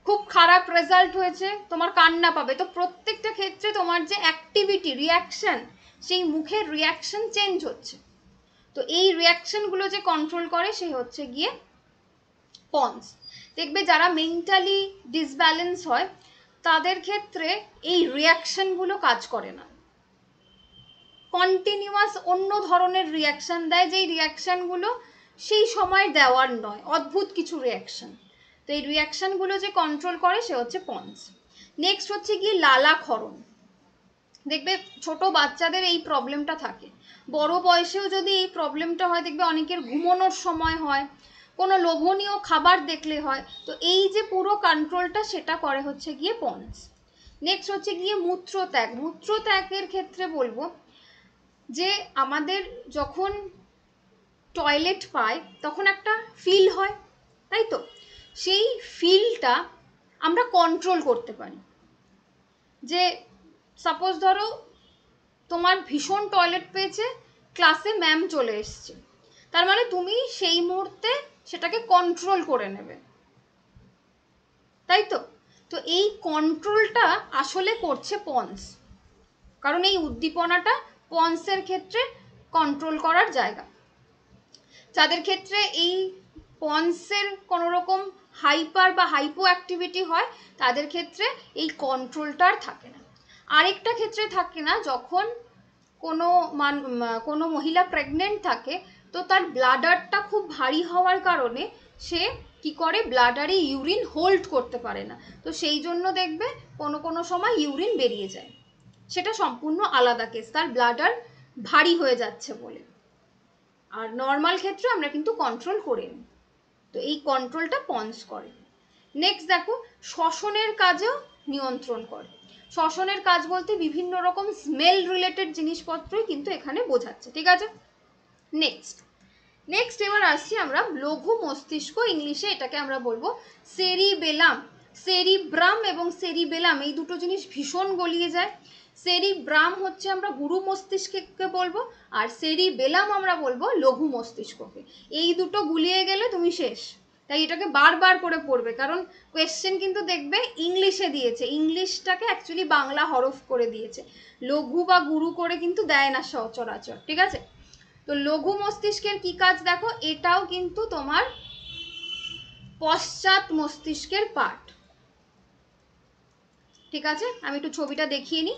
খুব খারাপ রেজাল্ট হয়েছে তোমার কান্না পাবে। তো প্রত্যেকটা ক্ষেত্রে তোমার যে অ্যাক্টিভিটি রিয়াকশন, সেই মুখের রিয়াকশন চেঞ্জ হচ্ছে। তো এই রিয়াকশনগুলো যে কন্ট্রোল করে সে হচ্ছে গিয়ে পন্স। দেখবে যারা মেন্টালি ডিসব্যালেন্স হয় তাদের ক্ষেত্রে এই রিয়াকশনগুলো কাজ করে না, কন্টিনিউয়াস অন্য ধরনের রিয়াকশন দেয়, যেই রিয়াকশনগুলো সেই সময় দেওয়ার নয়, অদ্ভুত কিছু রিয়াকশন। তো এই রিয়াকশনগুলো যে কন্ট্রোল করে সে হচ্ছে পন্স। নেক্সট হচ্ছে গিয়ে লালাক্ষরণ। দেখবে ছোট বাচ্চাদের এই প্রবলেমটা থাকে, বড় বয়সেও যদি এই প্রবলেমটা হয় দেখবে অনেকের ঘুমানোর সময় হয়, কোনো লোভনীয় খাবার দেখলে হয়। তো এই যে পুরো কন্ট্রোলটা সেটা করে হচ্ছে গিয়ে পন্স। নেক্সট হচ্ছে গিয়ে মূত্রত্যাগ। মূত্রত্যাগের ক্ষেত্রে বলবো যে আমাদের যখন টয়লেট পাই তখন একটা ফিল হয়, তাই তো, সেই ফিলটা আমরা কন্ট্রোল করতে পারি। যে সাপোজ ধরো তোমার ভীষণ টয়লেট পেয়েছে, ক্লাসে ম্যাম চলে এসছে, তার মানে তুমি সেই মুহূর্তে সেটাকে কন্ট্রোল করে নেবে, তাই তো। তো এই কন্ট্রোলটা আসলে করছে পন্স। কারণ এই উদ্দীপনাটা পন্সের ক্ষেত্রে কন্ট্রোল করার জায়গা। যাদের ক্ষেত্রে এই পন্সের কোনো রকম হাইপার বা হাইপো অ্যাক্টিভিটি হয় তাদের ক্ষেত্রে এই কন্ট্রোলটা আর থাকে না। আরেকটা ক্ষেত্রে থাকে না, যখন কোনো মহিলা প্রেগনেন্ট থাকে তো তার ব্লাডারটা খুব ভারী হওয়ার কারণে সে কি করে, ব্লাডারে ইউরিন হোল্ড করতে পারে না, তো সেই জন্য দেখবে কোনো সময় ইউরিন বেরিয়ে যায়, সেটা সম্পূর্ণ আলাদা কেস, তার ব্লাডার ভারী হয়ে যাচ্ছে বলে। আর নর্মাল ক্ষেত্রে আমরা কিন্তু কন্ট্রোল করে নিই, তো এই কন্ট্রোলটা পন্স করে। নেক্সট দেখো, শ্বসনের কাজেও নিয়ন্ত্রণ করে। শ্বসনের কাজ বলতে বিভিন্ন রকম স্মেল রিলেটেড জিনিসপত্রই কিন্তু এখানে বোঝাচ্ছে, ঠিক আছে। নেক্সট এবার আসছি আমরা লঘু মস্তিষ্ক, ইংলিশে এটাকে আমরা বলবো সেরিবেলাম। সেরিব্রাম এবং সেরিবেলাম এই দুটো জিনিস ভীষণ গলিয়ে যায়। সেরিব্রাম হচ্ছে আমরা গুরু মস্তিষ্ককে বলবো, আর সেরিবেলাম আমরা বলবো লঘু মস্তিষ্ককে। এই দুটো গুলিয়ে গেলে তুমি শেষ, তাই এটাকে বারবার করে পড়বে, কারণ কোয়েশ্চেন কিন্তু দেখবে ইংলিশে দিয়েছে, ইংলিশটাকে অ্যাকচুয়ালি বাংলা হরফ করে দিয়েছে, লঘু বা গুরু করে কিন্তু দেয় না সচরাচর, ঠিক আছে। তো লঘু মস্তিষ্কের কি কাজ দেখো, এটাও কিন্তু তোমার পশ্চাৎ মস্তিষ্কের পার্ট, ঠিক আছে। আমি একটু ছবিটা দেখিয়ে নিই।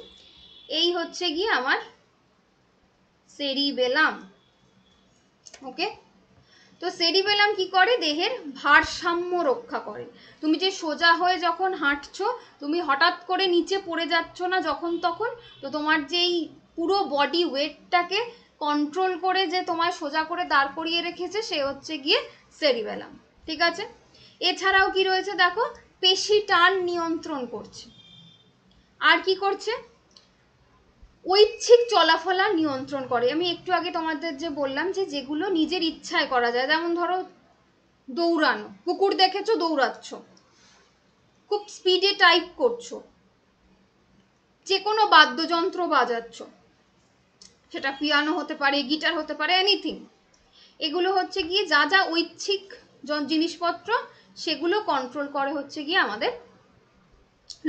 এই হচ্ছে গিয়ে আমার সেরিবেলাম, ওকে। তো সেরিবেলাম কি করে, দেহের ভারসাম্য রক্ষা করে। তুমি যে সোজা হয়ে যখন হাঁটছো, তুমি হঠাৎ করে নিচে পড়ে যাচ্ছ না যখন তখন, তো তোমার যেই পুরো বডি ওয়েটটাকে কন্ট্রোল করে যে তোমায় সোজা করে দাঁড় করিয়ে রেখেছে সে হচ্ছে গিয়ে সেরিবেলাম, ঠিক আছে। এছাড়াও কি রয়েছে দেখো, পেশি টান নিয়ন্ত্রণ করছে। আর কি করছে, ঐচ্ছিক চলাফেরা নিয়ন্ত্রণ করে। আমি একটু আগে তোমাদের যে বললাম যে যেগুলো নিজের ইচ্ছায় করা যায়, যেমন ধরো দৌড়ানো, কুকুর দেখেছো দৌড়াচ্ছ, খুব স্পিডে টাইপ করছো, যে কোনো বাদ্যযন্ত্র বাজাচ্ছ, সেটা পিয়ানো হতে পারে, গিটার হতে পারে, এনিথিং, এগুলো হচ্ছে গিয়ে যা যা ঐচ্ছিক জিনিসপত্র সেগুলো কন্ট্রোল করে হচ্ছে গিয়ে আমাদের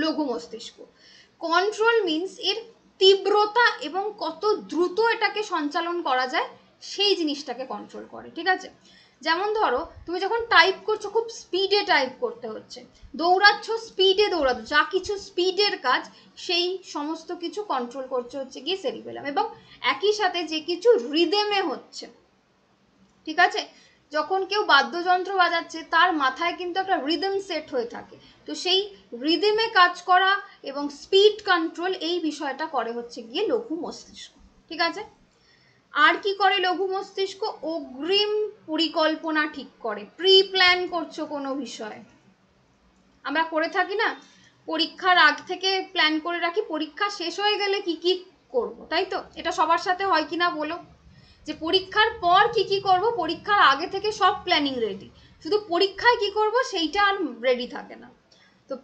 লঘু মস্তিষ্ক। কন্ট্রোল মিন্স এর তীব্রতা এবং কত দ্রুত এটাকে সঞ্চালন করা যায় সেই জিনিসটাকে কন্ট্রোল করে, ঠিক আছে। যেমন ধরো তুমি যখন টাইপ করছো খুব স্পিডে টাইপ করতে হচ্ছে, দৌড়াচ্ছ স্পিডে দৌড়াচ্ছ, যা কিছু স্পিডের কাজ সেই সমস্ত কিছু কন্ট্রোল করছে হচ্ছে গিয়ে সেরিবেলাম, এবং একই সাথে যে কিছু রিদেমে হচ্ছে, ঠিক আছে। যখন কেউ বাদ্যযন্ত্র বাজাচ্ছে তার মাথায় কিন্তু একটা রিদম সেট হয়ে থাকে, তো সেই রিদমে কাজ করা এবং স্পিড কন্ট্রোল এই বিষয়টা করে হচ্ছে গিয়ে লঘু মস্তিষ্ক, ঠিক আছে। আর কি করে লঘু মস্তিষ্ক, অগ্রিম পরিকল্পনা ঠিক করে, প্রি প্ল্যান করছো কোনো বিষয়, আমরা করে থাকি না, পরীক্ষার আগ থেকে প্ল্যান করে রাখি পরীক্ষা শেষ হয়ে গেলে কি কি করব, তাই তো। এটা সবার সাথে হয় কিনা বলো, যে পরীক্ষার পর কি কি করব, পরীক্ষার আগে থেকে সব প্ল্যানিং রেডি, শুধু পরীক্ষায় কি করব সেইটা আর রেডি থাকে না। তো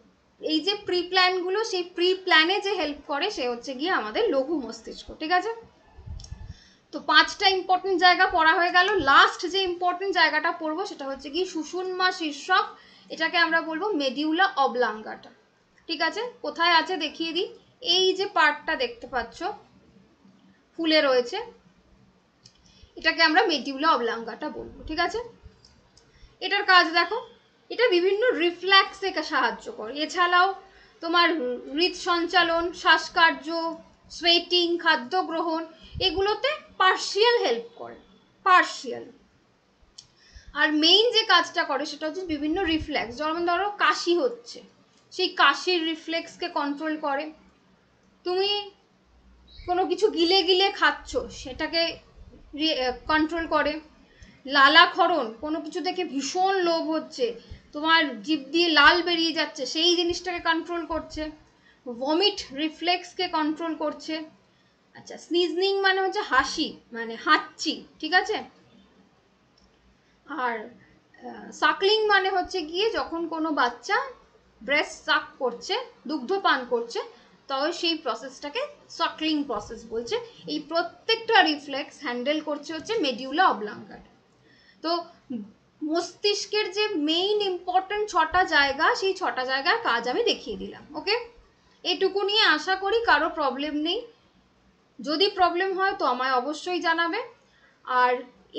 এই যে প্রি প্ল্যানগুলো, সেই প্রি প্ল্যানে যে হেল্প করে সে হচ্ছে গিয়ে আমাদের লঘু মস্তিষ্ক, ঠিক আছে। তো 5টা ইম্পর্টেন্ট জায়গা পড়া হয়ে গেল। লাস্ট যে ইম্পর্টেন্ট জায়গাটা পড়বো সেটা হচ্ছে কি সুষুম্না শীর্ষক, এটাকে আমরা বলবো মেডিউলা অবলাঙ্গাটা, ঠিক আছে। কোথায় আছে দেখিয়ে দিই, এই যে পার্টটা দেখতে পাচ্ছ ফুলে রয়েছে, এটাকে আমরা মেডিউলা অবলাঙ্গাটা বলবো, ঠিক আছে। এটার কাজ দেখো, এটা বিভিন্ন রিফ্লেক্সে সাহায্য করে, এছাড়াও তোমার হৃদ সঞ্চালন, শ্বাসকার্য, সোয়েটিং, খাদ্য গ্রহণ এগুলোতে পার্শিয়াল হেল্প করে, পার্শিয়াল। আর মেইন যে কাজটা করে সেটা হচ্ছে বিভিন্ন রিফ্লেক্স, যেমন ধরো কাশি হচ্ছে, সেই কাশির রিফ্লেক্সকে কন্ট্রোল করে। তুমি কোনো কিছু গিলে গিলে খাচ্ছ সেটাকে কন্ট্রোল করে। লালাক্ষরণ, কোনো কিছু দেখে ভীষণ লোভ হচ্ছে, তোমার জিভ দিয়ে লাল বেরিয়ে যাচ্ছে, সেই জিনিসটাকে কন্ট্রোল করছে। ভমিট রিফ্লেক্সকে কন্ট্রোল করছে। আচ্ছা, স্নিজনিং মানে হচ্ছে হাসি, মানে হাঁচি, ঠিক আছে। আর সাকলিং মানে হচ্ছে গিয়ে যখন কোনো বাচ্চা ব্রেস্ট সাক করছে, দুগ্ধ পান করছে, তবে সেই প্রসেসটাকে সাকলিং প্রসেস বলছে। এই প্রত্যেকটা রিফ্লেক্স হ্যান্ডেল করছে হচ্ছে মেডিউলা অবলাঙ্গাটা। তো মস্তিষ্কের যে মেইন ইম্পর্টেন্ট 6টা জায়গা, সেই 6টা জায়গার কাজ আমি দেখিয়ে দিলাম, ওকে। এটুকু নিয়ে আশা করি কারো প্রবলেম নেই। যদি প্রবলেম হয় তো আমায় অবশ্যই জানাবে। আর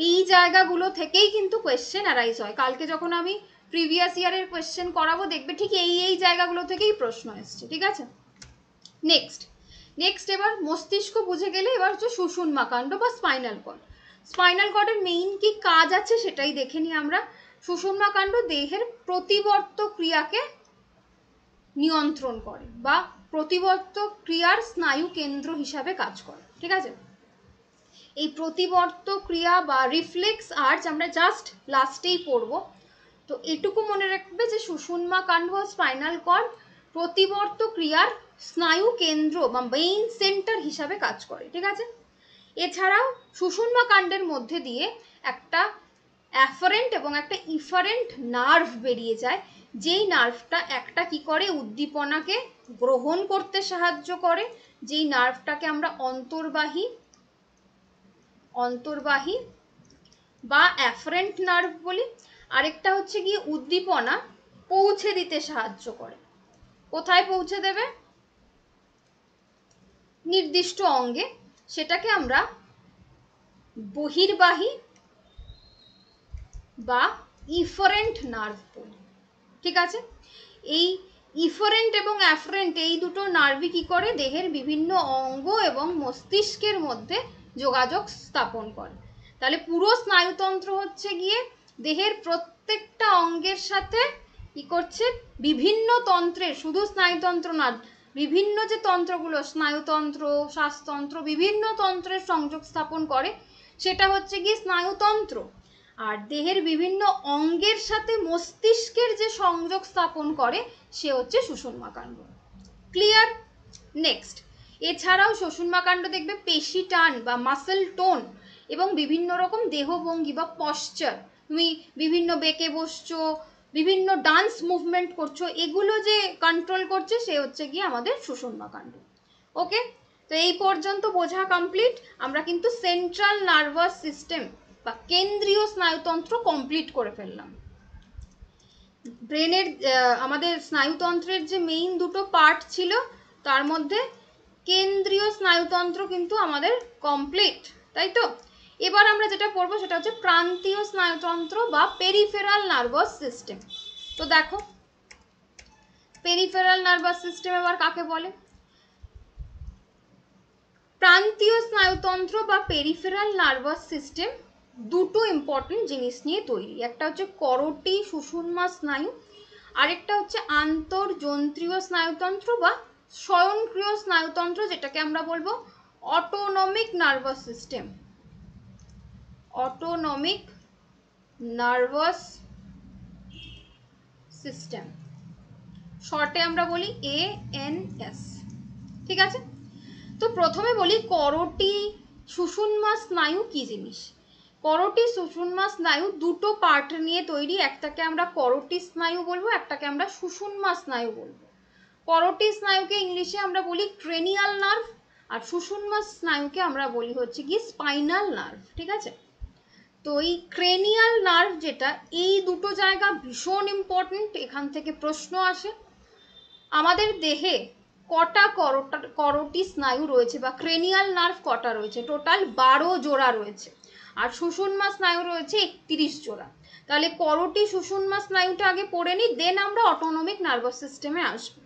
এই জায়গাগুলো থেকেই কিন্তু কোয়েশ্চেন অ্যারাইজ হয়। কালকে যখন আমি প্রিভিয়াস ইয়ারের কোয়েশ্চেন করাবো দেখবে ঠিক এই জায়গাগুলো থেকেই প্রশ্ন এসছে, ঠিক আছে। নেক্সট এবার মস্তিষ্ক বুঝে গেলে এবার হচ্ছে সুষুম্না কাণ্ড বা স্পাইনাল কর্ড। স্পাইনাল কর্ডের মেইন কি কাজ আছে সেটাই দেখে নিই আমরা। সুষুম্না কাণ্ড দেহের প্রতিবর্ত ক্রিয়াকে নিয়ন্ত্রণ করে বা প্রতিবর্ত ক্রিয়ার স্নায়ু কেন্দ্র হিসাবে কাজ করে, ঠিক আছে। এই প্রতিবর্ত ক্রিয়া বা রিফ্লেক্স আর্চ আমরা জাস্ট লাস্টেই পড়বো। তো এটুকু মনে রাখবে যে সুষুম্না কাণ্ড বা স্পাইনাল কর্ড প্রতিবর্ত ক্রিয়ার স্নায়ু কেন্দ্র বা মেইন সেন্টার হিসাবে কাজ করে, ঠিক আছে। এছাড়াও সুষুম্না কাণ্ডের মধ্যে দিয়ে একটা অ্যাফারেন্ট এবং একটা ইফারেন্ট নার্ভ বেরিয়ে যায়, যেই নার্ভটা একটা কি করে উদ্দীপনাকে গ্রহণ করতে সাহায্য করে, যেই নার্ভটাকে আমরা অন্তর্বাহী বা অ্যাফারেন্ট নার্ভ বলি। আরেকটা হচ্ছে গিয়ে উদ্দীপনা পৌঁছে দিতে সাহায্য করে। কোথায় পৌঁছে দেবে? নির্দিষ্ট অঙ্গে। সেটাকে আমরা বহির্বাহী বা ইফারেন্ট নার্ভ বলি, ঠিক আছে। এই ইফারেন্ট এবং অ্যাফারেন্ট এই দুটো নার্ভই কি করে দেহের বিভিন্ন অঙ্গ এবং মস্তিষ্কের মধ্যে যোগাযোগ স্থাপন করে। তাহলে পুরো স্নায়ুতন্ত্র হচ্ছে গিয়ে দেহের প্রত্যেকটা অঙ্গের সাথে কি করছে, বিভিন্ন তন্ত্রের, শুধু স্নায়ুতন্ত্র না, বিভিন্ন যে তন্ত্রগুলো স্নায়ুতন্ত্র, শ্বাসতন্ত্র, বিভিন্ন তন্ত্রের সংযোগ স্থাপন করে, সেটা হচ্ছে গিয়ে স্নায়ুতন্ত্র। আর দেহের বিভিন্ন অঙ্গের সাথে মস্তিষ্কের যে সংযোগ স্থাপন করে সে হচ্ছে সুষুম্না কাণ্ড। ক্লিয়ার? নেক্সট, এছাড়াও সুষুম্না কাণ্ড দেখবে পেশি টান বা মাসেল টোন এবং বিভিন্ন রকম দেহভঙ্গি বা পশ্চার, তুমি বিভিন্ন বেঁকে বসছো, বিভিন্ন ডান্স মুভমেন্ট করছো, এগুলো যে কন্ট্রোল করছে সে হচ্ছে গিয়ে আমাদের সুষুম্না কাণ্ড। ওকে, তো এই পর্যন্ত বোঝা কমপ্লিট। আমরা কিন্তু সেন্ট্রাল নার্ভাস সিস্টেম বা কেন্দ্রীয় স্নায়ুতন্ত্র কমপ্লিট করে ফেললাম। ব্রেনের আমাদের স্নায়ুতন্ত্রের যে মেইন দুটো পার্ট ছিল তার মধ্যে কেন্দ্রীয় স্নায়ুতন্ত্র কিন্তু আমাদের কমপ্লিট, তাই তো। এবার আমরা যেটা পড়বো সেটা হচ্ছে প্রান্তীয় স্নায়ুতন্ত্র বা পেরিফেরাল নার্ভাস সিস্টেম। তো দেখো, পেরিফেরাল নার্ভাস সিস্টেম এবার কাকে বলে? প্রান্তীয় স্নায়ুতন্ত্র বা পেরিফেরাল নার্ভাস সিস্টেম দুটো ইম্পর্টেন্ট জিনিস নিয়ে তৈরি। একটা হচ্ছে করোটি সুষুম্না স্নায়ু, আরেকটা হচ্ছে আন্তর্জন্ত্রীয় স্নায়ুতন্ত্র বা স্বয়ংক্রিয় স্নায়ুতন্ত্র, যেটাকে আমরা বলবো autonomic nervous system. Autonomic nervous system, শর্টে আমরা বলি ANS, ঠিক আছে। তো প্রথমে বলি করোটি সুষুম্না স্নায়ু কি জিনিস। করোটি সুষুম্না স্নায়ু দুটো পার্ট নিয়ে তৈরি, একটাকে আমরা করোটি স্নায়ু বলবো, একটাকে আমরা সুষুম্না স্নায়ু বলবো। করোটি স্নায়ুকে ইংলিশে আমরা বলি ক্রেনিয়াল নার্ভ, আর সুষুম্না স্নায়ুকে আমরা বলি হচ্ছে কি স্পাইনাল নার্ভ, ঠিক আছে। তো এই ক্রেনিয়াল নার্ভ যেটা, এই দুটো জায়গা ভীষণ ইম্পর্টেন্ট, এখান থেকে প্রশ্ন আসে। আমাদের দেহে কটা করোটি স্নায়ু রয়েছে বা ক্রেনিয়াল নার্ভ কটা রয়েছে? টোটাল 12 জোড়া রয়েছে, আর সুষুম্না স্নায়ু রয়েছে 31 জোড়া। তাহলে করোটি সুষুম্না স্নায়ুটা আগে পড়ে নি, দেন আমরা অটোনমিক নার্ভাস সিস্টেমে আসবো।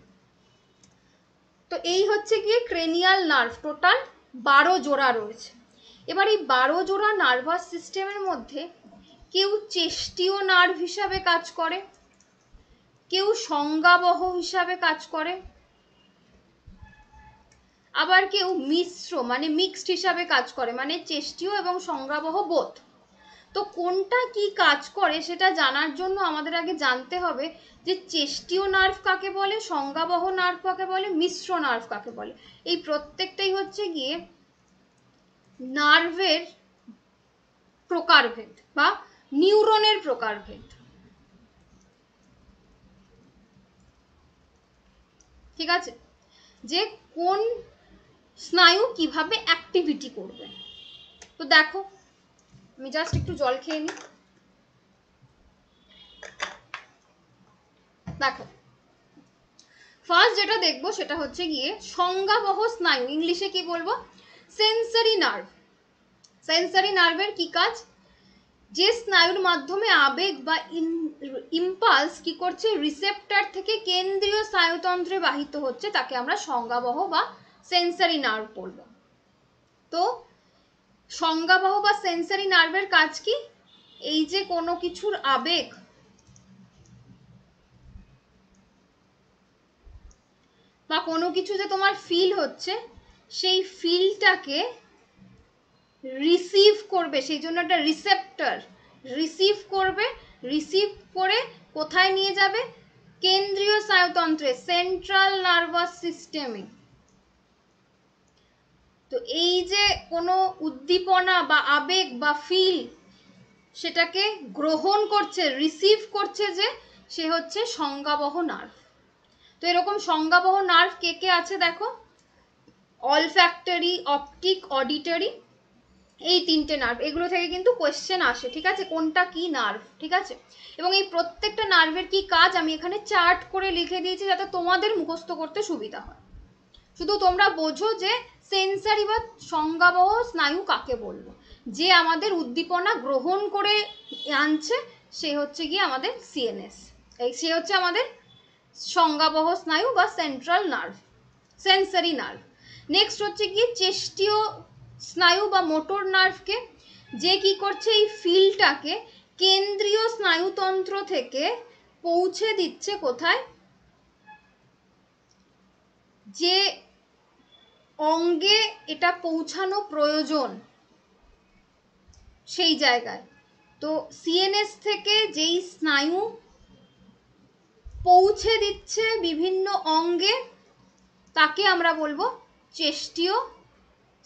তো এই হচ্ছে গিয়ে ক্রেনিয়াল নার্ভ, টোটাল 12 জোড়া রয়েছে। এবার এই 12 জোড়া নার্ভাস সিস্টেমের মধ্যে কেউ চেষ্টীয় নার্ভ হিসাবে কাজ করে, কেউ সংজ্ঞাবহ হিসাবে কাজ করে, আবার কেউ মিশ্র মানে মিক্সড হিসাবে কাজ করে, মানে চেষ্টীয় এবং সংজ্ঞাবহ বোধ। তো কোনটা কি কাজ করে সেটা জানার জন্য আমাদের আগে জানতে হবে যে চেষ্টীয় নার্ভ কাকে বলে, সংজ্ঞাবহ নার্ভ কাকে বলে, মিশ্র নার্ভ কাকে বলে। এই প্রত্যেকটাই হচ্ছে গিয়ে নার্ভের প্রকারভেদ বা নিউরনের প্রকারভেদ, ঠিক আছে, যে কোন স্নায়ু কিভাবে অ্যাক্টিভিটি করবে। তো দেখো, আমি জাস্ট একটু জল খেয়ে নিই। দেখো, ফার্স্ট যেটা দেখবো সেটা হচ্ছে গিয়ে সংজ্ঞাবহ স্নায়ু, ইংলিশে কি বলবো? সেন্সরি নার্ভ, সেন্সরি নার্ভের কি কাজ? যে স্নায়ুর মাধ্যমে আবেগ বা ইম্পালস কি করছে রিসেপ্টর থেকে কেন্দ্রীয় স্নায়ুতন্ত্রে বাহিত হচ্ছে, তাকে আমরা সংজ্ঞাবহ বা সেন্সরি নার্ভ বলবো। তো সংজ্ঞাবহ বা সেন্সরি নার্ভের কাজ কি? এই যে কোনো কিছুর আবেগ বা কোনো কিছু যে তোমার ফিল হচ্ছে, সেই ফিলটাকে রিসিভ করবে, সেই জন্য একটা রিসেপ্টর রিসিভ করবে, রিসিভ করে কোথায় নিয়ে যাবে? কেন্দ্রীয় স্নায়ুতন্ত্রে, সেন্ট্রাল নার্ভাস সিস্টেমে। তো এই যে কোনো উদ্দীপনা বা আবেগ বা ফিল সেটাকে গ্রহণ করছে, রিসিভ করছে, যে সে হচ্ছে সংজ্ঞাবহ নার্ভ। তো এরকম সংজ্ঞাবহ নার্ভ কে কে আছে দেখো, অলফ্যাক্টরি, অপটিক, অডিটরি, এই তিনটে নার্ভ। এগুলো থেকে কিন্তু কোয়েশ্চেন আসে, ঠিক আছে, কোনটা কি নার্ভ, ঠিক আছে। এবং এই প্রত্যেকটা নার্ভের কি কাজ আমি এখানে চার্ট করে লিখে দিয়েছি যাতে তোমাদের মুখস্থ করতে সুবিধা হয়। শুধু তোমরা বোঝো যে সেন্সারি বা সংজ্ঞাবহ স্নায়ু কাকে বলবো, যে আমাদের উদ্দীপনা গ্রহণ করে আনছে সে হচ্ছে গিয়ে আমাদের সিএনএস, সে হচ্ছে আমাদের সংজ্ঞাবহ স্নায়ু বা central nerve, sensory nerve. Next হচ্ছে গিয়ে চেষ্টীয় স্নায়ু বা মোটর নার্ভকে, যে কি করছে এই ফিলটাকে কেন্দ্রীয় স্নায়ুতন্ত্র থেকে পৌঁছে দিচ্ছে কোথায়? যে অঙ্গে এটা পৌঁছানো প্রয়োজন সেই জায়গায়। তো সিএনএস থেকে যেই স্নায়ু পৌঁছে দিচ্ছে বিভিন্ন অঙ্গে তাকে আমরা বলবো চেষ্টীয়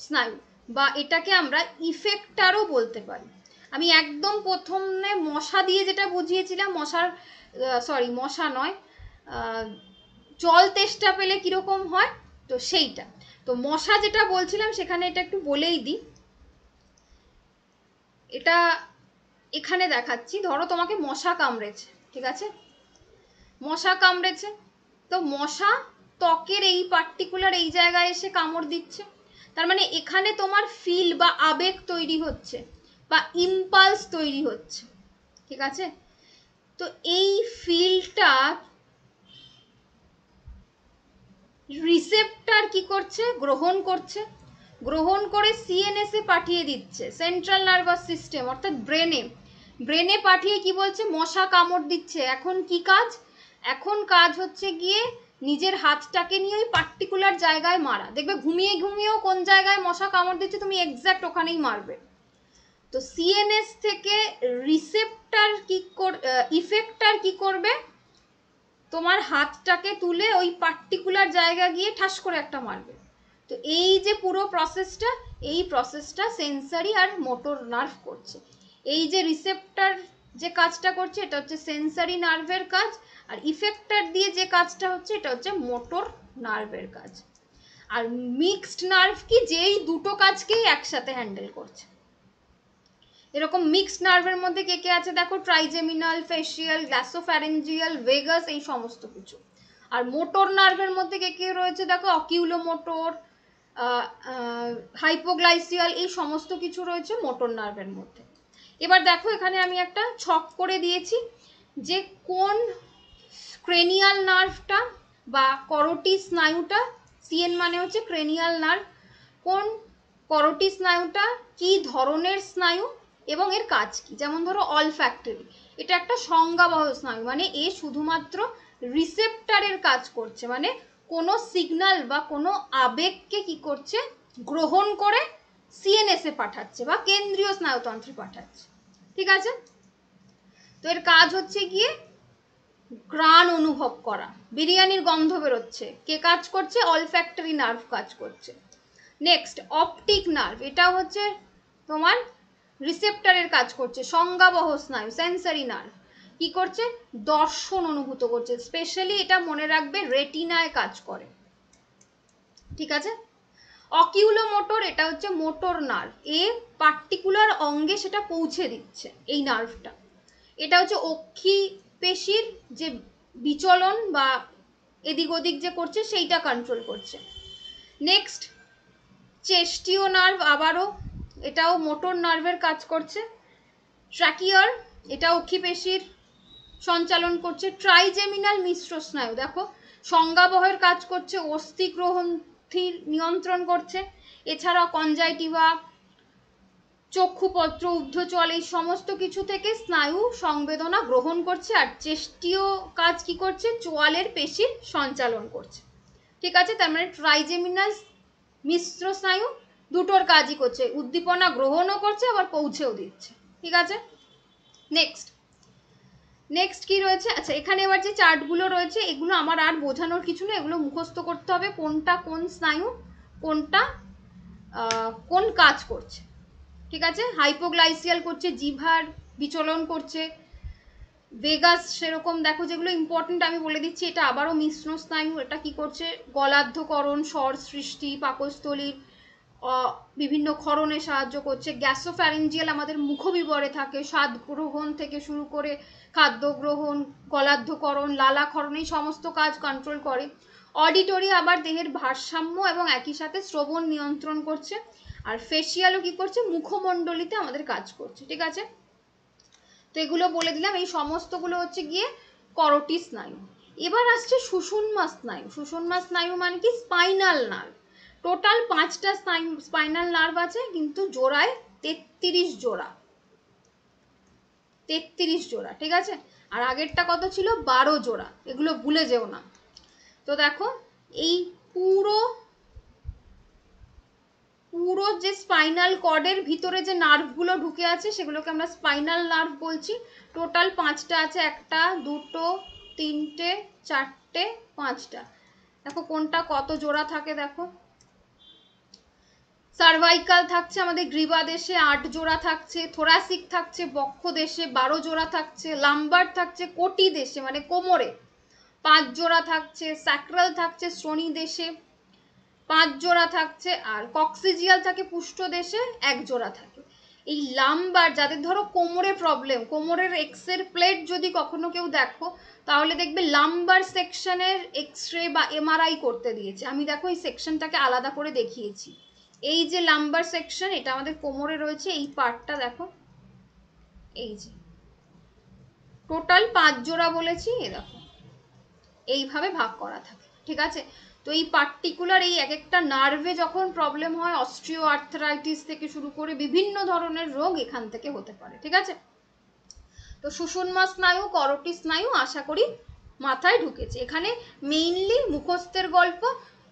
স্নায়ু, বা এটাকে আমরা ইফেক্টারও বলতে পারি। আমি একদম প্রথমে মশা দিয়ে যেটা বুঝিয়েছিলাম, মশা নয়, জল তেষ্টা পেলে কিরকম হয়, তো সেইটা। তো মশা যেটা বলছিলাম সেখানে এটা একটু বলেই দিই, এটা এখানে দেখাচ্ছি। ধরো তোমাকে মশা কামড়েছে, ঠিক আছে, মশা কামড়েছে, তো মশা ত্বকের এই পার্টিকুলার এই জায়গায় এসে কামড় দিচ্ছে, তার মানে এখানে তোমার ফিল বা আবেগ তৈরি হচ্ছে বা ইম্পালস তৈরি হচ্ছে, ঠিক আছে। তো এই ফিলটা রিসেপ্টর কি করছে? গ্রহণ করছে, গ্রহণ করে সিএনএস এ পাঠিয়ে দিচ্ছে, সেন্ট্রাল নার্ভাস সিস্টেম অর্থাৎ ব্রেনে, ব্রেনে পাঠিয়ে কি বলছে? মশা কামড় দিচ্ছে। এখন কি কাজ? এখন কাজ হচ্ছে গিয়ে নিজের হাতটাকে নিয়ে ওই পার্টিকুলার জায়গায় মারা। দেখবে ঘুমিয়ে ঘুমিয়েও কোন জায়গায় মশা কামড় দিচ্ছে তুমি এক্স্যাক্ট ওখানেই মারবে। তো সিএনএস থেকে রিসেপ্টর কি ইফেক্টর কি করবে? তোমার হাতটাকে তুলে ওই পার্টিকুলার জায়গা গিয়ে ঠাস করে একটা মারবে। তো এই যে পুরো প্রসেসটা, এই প্রসেসটা সেন্সারি আর মোটর নার্ভ করছে। এই যে রিসেপ্টর যে কাজটা করছে এটা হচ্ছে সেন্সারি নার্ভের কাজ, আর ইফেক্টর দিয়ে যে কাজটা হচ্ছে এটা হচ্ছে মোটর নার্ভের কাজ। আর মিক্সড নার্ভ কি? যেই দুটো কাজকেই একসাথে হ্যান্ডেল করছে। এরকম মিক্সড নার্ভের মধ্যে কে কে আছে দেখো, ট্রাইজেমিনাল, ফেসিয়াল, গ্লাসোফ্যারিঞ্জিয়াল, ভেগাস, এই সমস্ত কিছু। আর মোটর নার্ভের মধ্যে কে কে রয়েছে দেখো, অকিউলোমোটর, হাইপোগ্লাইসিয়াল, এই সমস্ত কিছু রয়েছে মোটর নার্ভের মধ্যে। এবার দেখো এখানে আমি একটা ছক করে দিয়েছি যে কোন ক্রেনিয়াল নার্ভটা বা করোটি স্নায়ুটা, সিএন মানে হচ্ছে ক্রেনিয়াল নার্ভ, কোন করোটি স্নায়ুটা কি ধরনের স্নায়ু এবং এর কাজ কি। যেমন ধরো অলফ্যাক্টরি, এটা একটা সংজ্ঞাবহ স্নায়ু, মানে এ শুধুমাত্র রিসেপ্টরের কাজ করছে, মানে কোনো সিগন্যাল বা কোনো আবেগকে কি করছে? গ্রহণ করে সিএনএস এ পাঠাচ্ছে বা কেন্দ্রীয় স্নায়ুতন্ত্রে পাঠাচ্ছে, ঠিক আছে। তো এর কাজ হচ্ছে গিয়ে ঘ্রাণ অনুভব করা, বিরিয়ানির গন্ধ বেরোচ্ছে, কে কাজ করছে? অলফ্যাক্টরি নার্ভ কাজ করছে। নেক্সট অপটিক নার্ভ, এটা হচ্ছে তোমার রিসেপ্টরের কাজ করছে, সংজ্ঞাবহ স্নায়ু, সেন্সারি নার্ভ কি করছে? দর্শন অনুভূত করছে, স্পেশালি এটা মনে রাখবে রেটিনায় কাজ করে, ঠিক আছে। অকিউলোমোটর, এটা হচ্ছে মোটর নার্ভ, এ পার্টিকুলার অঙ্গে সেটা পৌঁছে দিচ্ছে এই নার্ভটা। এটা হচ্ছে অক্ষি পেশির যে বিচলন বা এদিক ওদিক যে করছে সেইটা কন্ট্রোল করছে। নেক্সট চেস্টিও নার্ভ আবারও এটাও মোটর নার্ভের কাজ করছে। ট্র্যাকিয়ার এটা অক্ষিপেশির সঞ্চালন করছে। ট্রাইজেমিনাল মিশ্র স্নায়ু দেখো সংজ্ঞাবহের কাজ করছে, অস্থি গ্রন্থির নিয়ন্ত্রণ করছে। এছাড়া কনজাইটিভা, চক্ষুপত্র, ঊর্ধ্বচল এই সমস্ত কিছু থেকে স্নায়ু সংবেদনা গ্রহণ করছে। আর চেষ্টীয় কাজ কি করছে? চোয়ালের পেশির সঞ্চালন করছে। ঠিক আছে, তার মানে ট্রাইজেমিনাল মিশ্র স্নায়ু দুটোর কাজই করছে, উদ্দীপনা গ্রহণও করছে আবার পৌঁছেও দিচ্ছে। ঠিক আছে, নেক্সট কি রয়েছে? আচ্ছা, এখানে এবার যে চার্টগুলো রয়েছে এগুলো আমার আর বোঝানোর কিছু না, এগুলো মুখস্থ করতে হবে কোনটা কোন স্নায়ু, কোনটা কোন কাজ করছে। ঠিক আছে, হাইপোগ্লাইসিয়াল করছে, জিভার বিচলন করছে। ভেগাস সেরকম দেখো যেগুলো ইম্পর্টেন্ট আমি বলে দিচ্ছি। এটা আবারও মিশ্র স্নায়ু, এটা কি করছে? গলার্ধকরণ, স্বর সৃষ্টি, পাকস্থলীর বিভিন্ন ক্ষরণে সাহায্য করছে। গ্যাসোফ্যারিঞ্জিয়াল আমাদের মুখবিবরে থাকে, স্বাদ গ্রহণ থেকে শুরু করে খাদ্য গ্রহণ, গলার্ধকরণ, লালাক্ষরণ এই সমস্ত কাজ কন্ট্রোল করে। অডিটরি আবার দেহের ভারসাম্য এবং একই সাথে শ্রবণ নিয়ন্ত্রণ করছে। আর ফেসিয়ালও কি করছে? মুখমণ্ডলিতে আমাদের কাজ করছে। ঠিক আছে, তো এগুলো বলে দিলাম। এই সমস্তগুলো হচ্ছে গিয়ে করোটি স্নায়ু। এবার আসছে সুষুম্না স্নায়ু। সুষুম্না স্নায়ু মানে কি? Spinal nerve. টোটাল 5টা স্পাইনাল নার্ভ আছে, কিন্তু জোড়ায় 33 জোড়া। 33 জোড়া। ঠিক আছে, আর আগেরটা কত ছিল? 12 জোড়া। এগুলো ভুলে যেও না। তো দেখো এই পুরো যে স্পাইনাল কর্ডের ভিতরে যে নার্ভগুলো ঢুকে আছে সেগুলোকে আমরা স্পাইনাল নার্ভ বলছি। টোটাল 5টা আছে, 1টা 2টো 3টে 4টে 5টা। দেখো কোনটা কত জোড়া থাকে দেখো। সার্ভাইকাল থাকছে আমাদের গ্রীবা দেশে 8 জোড়া থাকছে, থোরাসিক থাকছে বক্ষ দেশে 12 জোড়া থাকছে, লাম্বার থাকছে কোটি দেশে মানে কোমরে 5 জোড়া থাকছে, স্যাক্রাল থাকছে শ্রোণী দেশে 5 জোড়া থাকছে, আর কক্সিজিয়াল থাকে পুষ্ট দেশে 1 জোড়া থাকে। এই লাম্বার যাদের ধরো কোমরে প্রবলেম, কোমরের এক্সের প্লেট যদি কখনো কেউ দেখো তাহলে দেখবে লাম্বার সেকশনের এক্সরে বা এমআরআই করতে দিয়েছে। আমি দেখো এই সেকশনটাকে আলাদা করে দেখিয়েছি। এই যে লাম্বার সেকশন, এটা আমাদের কোমরে রয়েছে, এই পার্টটা দেখো, এই যে টোটাল 5 জোড়া বলেছি, এ দেখো এইভাবে ভাগ করা থাকে। ঠিক আছে, তো এই পার্টিকুলার এই এক একটা নার্ভে যখন প্রবলেম হয়, অস্ট্রিও আর্থ্রাইটিস থেকে শুরু করে বিভিন্ন ধরনের রোগ এখান থেকে হতে পারে। ঠিক আছে, তো সুষুম্না স্নায়ু, করোটি স্নায়ু আশা করি মাথায় ঢুকেছে। এখানে মেইনলি মুখস্থের গল্প,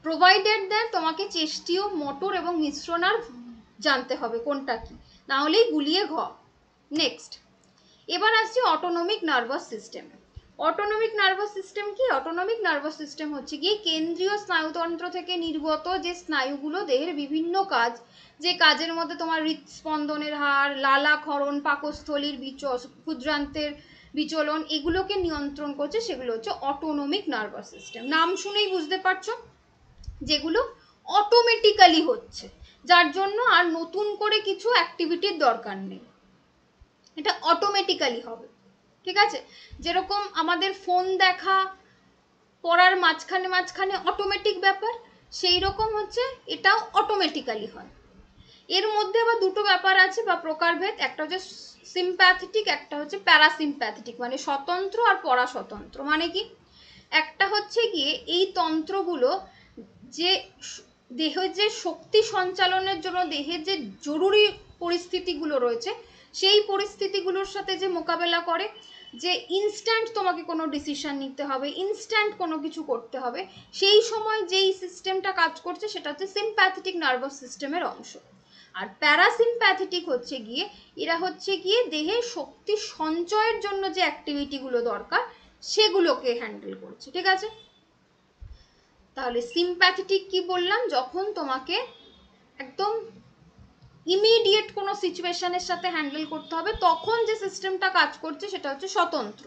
প্রোভাইডেড দেন তোমাকে চেষ্টীয়, মোটর এবং মিশ্র নার্ভ জানতে হবে কোনটা কি, না হলেই গুলিয়ে ঘ। নেক্সট এবার আসছি autonomic nervous system. Autonomic nervous system কি? অটোনমিক নার্ভাস সিস্টেম হচ্ছে কি কেন্দ্রীয় স্নায়ুতন্ত্র থেকে নির্গত যে স্নায়ুগুলো দেহের বিভিন্ন কাজ, যে কাজের মধ্যে তোমার হৃদস্পন্দনের হার, লালাক্ষরণ, পাকস্থলীর ক্ষুদ্রান্তের বিচলন এগুলোকে নিয়ন্ত্রণ করছে, সেগুলো হচ্ছে অটোনমিক নার্ভাস সিস্টেম। নাম শুনেই বুঝতে পারছো যেগুলো অটোমেটিক্যালি হচ্ছে, যার জন্য আর নতুন করে কিছু অ্যাক্টিভিটির দরকার নেই, এটা অটোমেটিক্যালি হবে। ঠিক আছে, যেরকম আমাদের ফোন দেখা, পড়ার মাঝখানে অটোমেটিক ব্যাপার, সেই রকম হচ্ছে এটাও অটোমেটিক্যালি হয়। এর মধ্যে আবার দুটো ব্যাপার আছে বা প্রকারভেদ, একটা হচ্ছে সিম্প্যাথেটিক, একটা হচ্ছে প্যারাসিম্প্যাথেটিক, মানে স্বতন্ত্র আর পরাস্বতন্ত্র। মানে কি? একটা হচ্ছে গিয়ে এই তন্ত্রগুলো যে দেহের যে শক্তি সঞ্চালনের জন্য দেহের যে জরুরি পরিস্থিতিগুলো রয়েছে সেই পরিস্থিতিগুলোর সাথে যে মোকাবেলা করে, যে ইনস্ট্যান্ট তোমাকে কোনো ডিসিশন নিতে হবে, ইনস্ট্যান্ট কোনো কিছু করতে হবে, সেই সময় যেই সিস্টেমটা কাজ করছে সেটা হচ্ছে সিম্প্যাথেটিক নার্ভাস সিস্টেমের অংশ। আর প্যারাসিম্প্যাথেটিক হচ্ছে গিয়ে এরা হচ্ছে গিয়ে দেহের শক্তি সঞ্চয়ের জন্য যে অ্যাক্টিভিটিগুলো দরকার সেগুলোকে হ্যান্ডেল করছে। ঠিক আছে, তাহলে সিম্প্যাথেটিক কি বললাম? যখন তোমাকে একদম ইমিডিয়েট কোনো সিচুয়েশনের সাথে হ্যান্ডেল করতে হবে তখন যে সিস্টেমটা কাজ করছে সেটা হচ্ছে স্বতন্ত্র।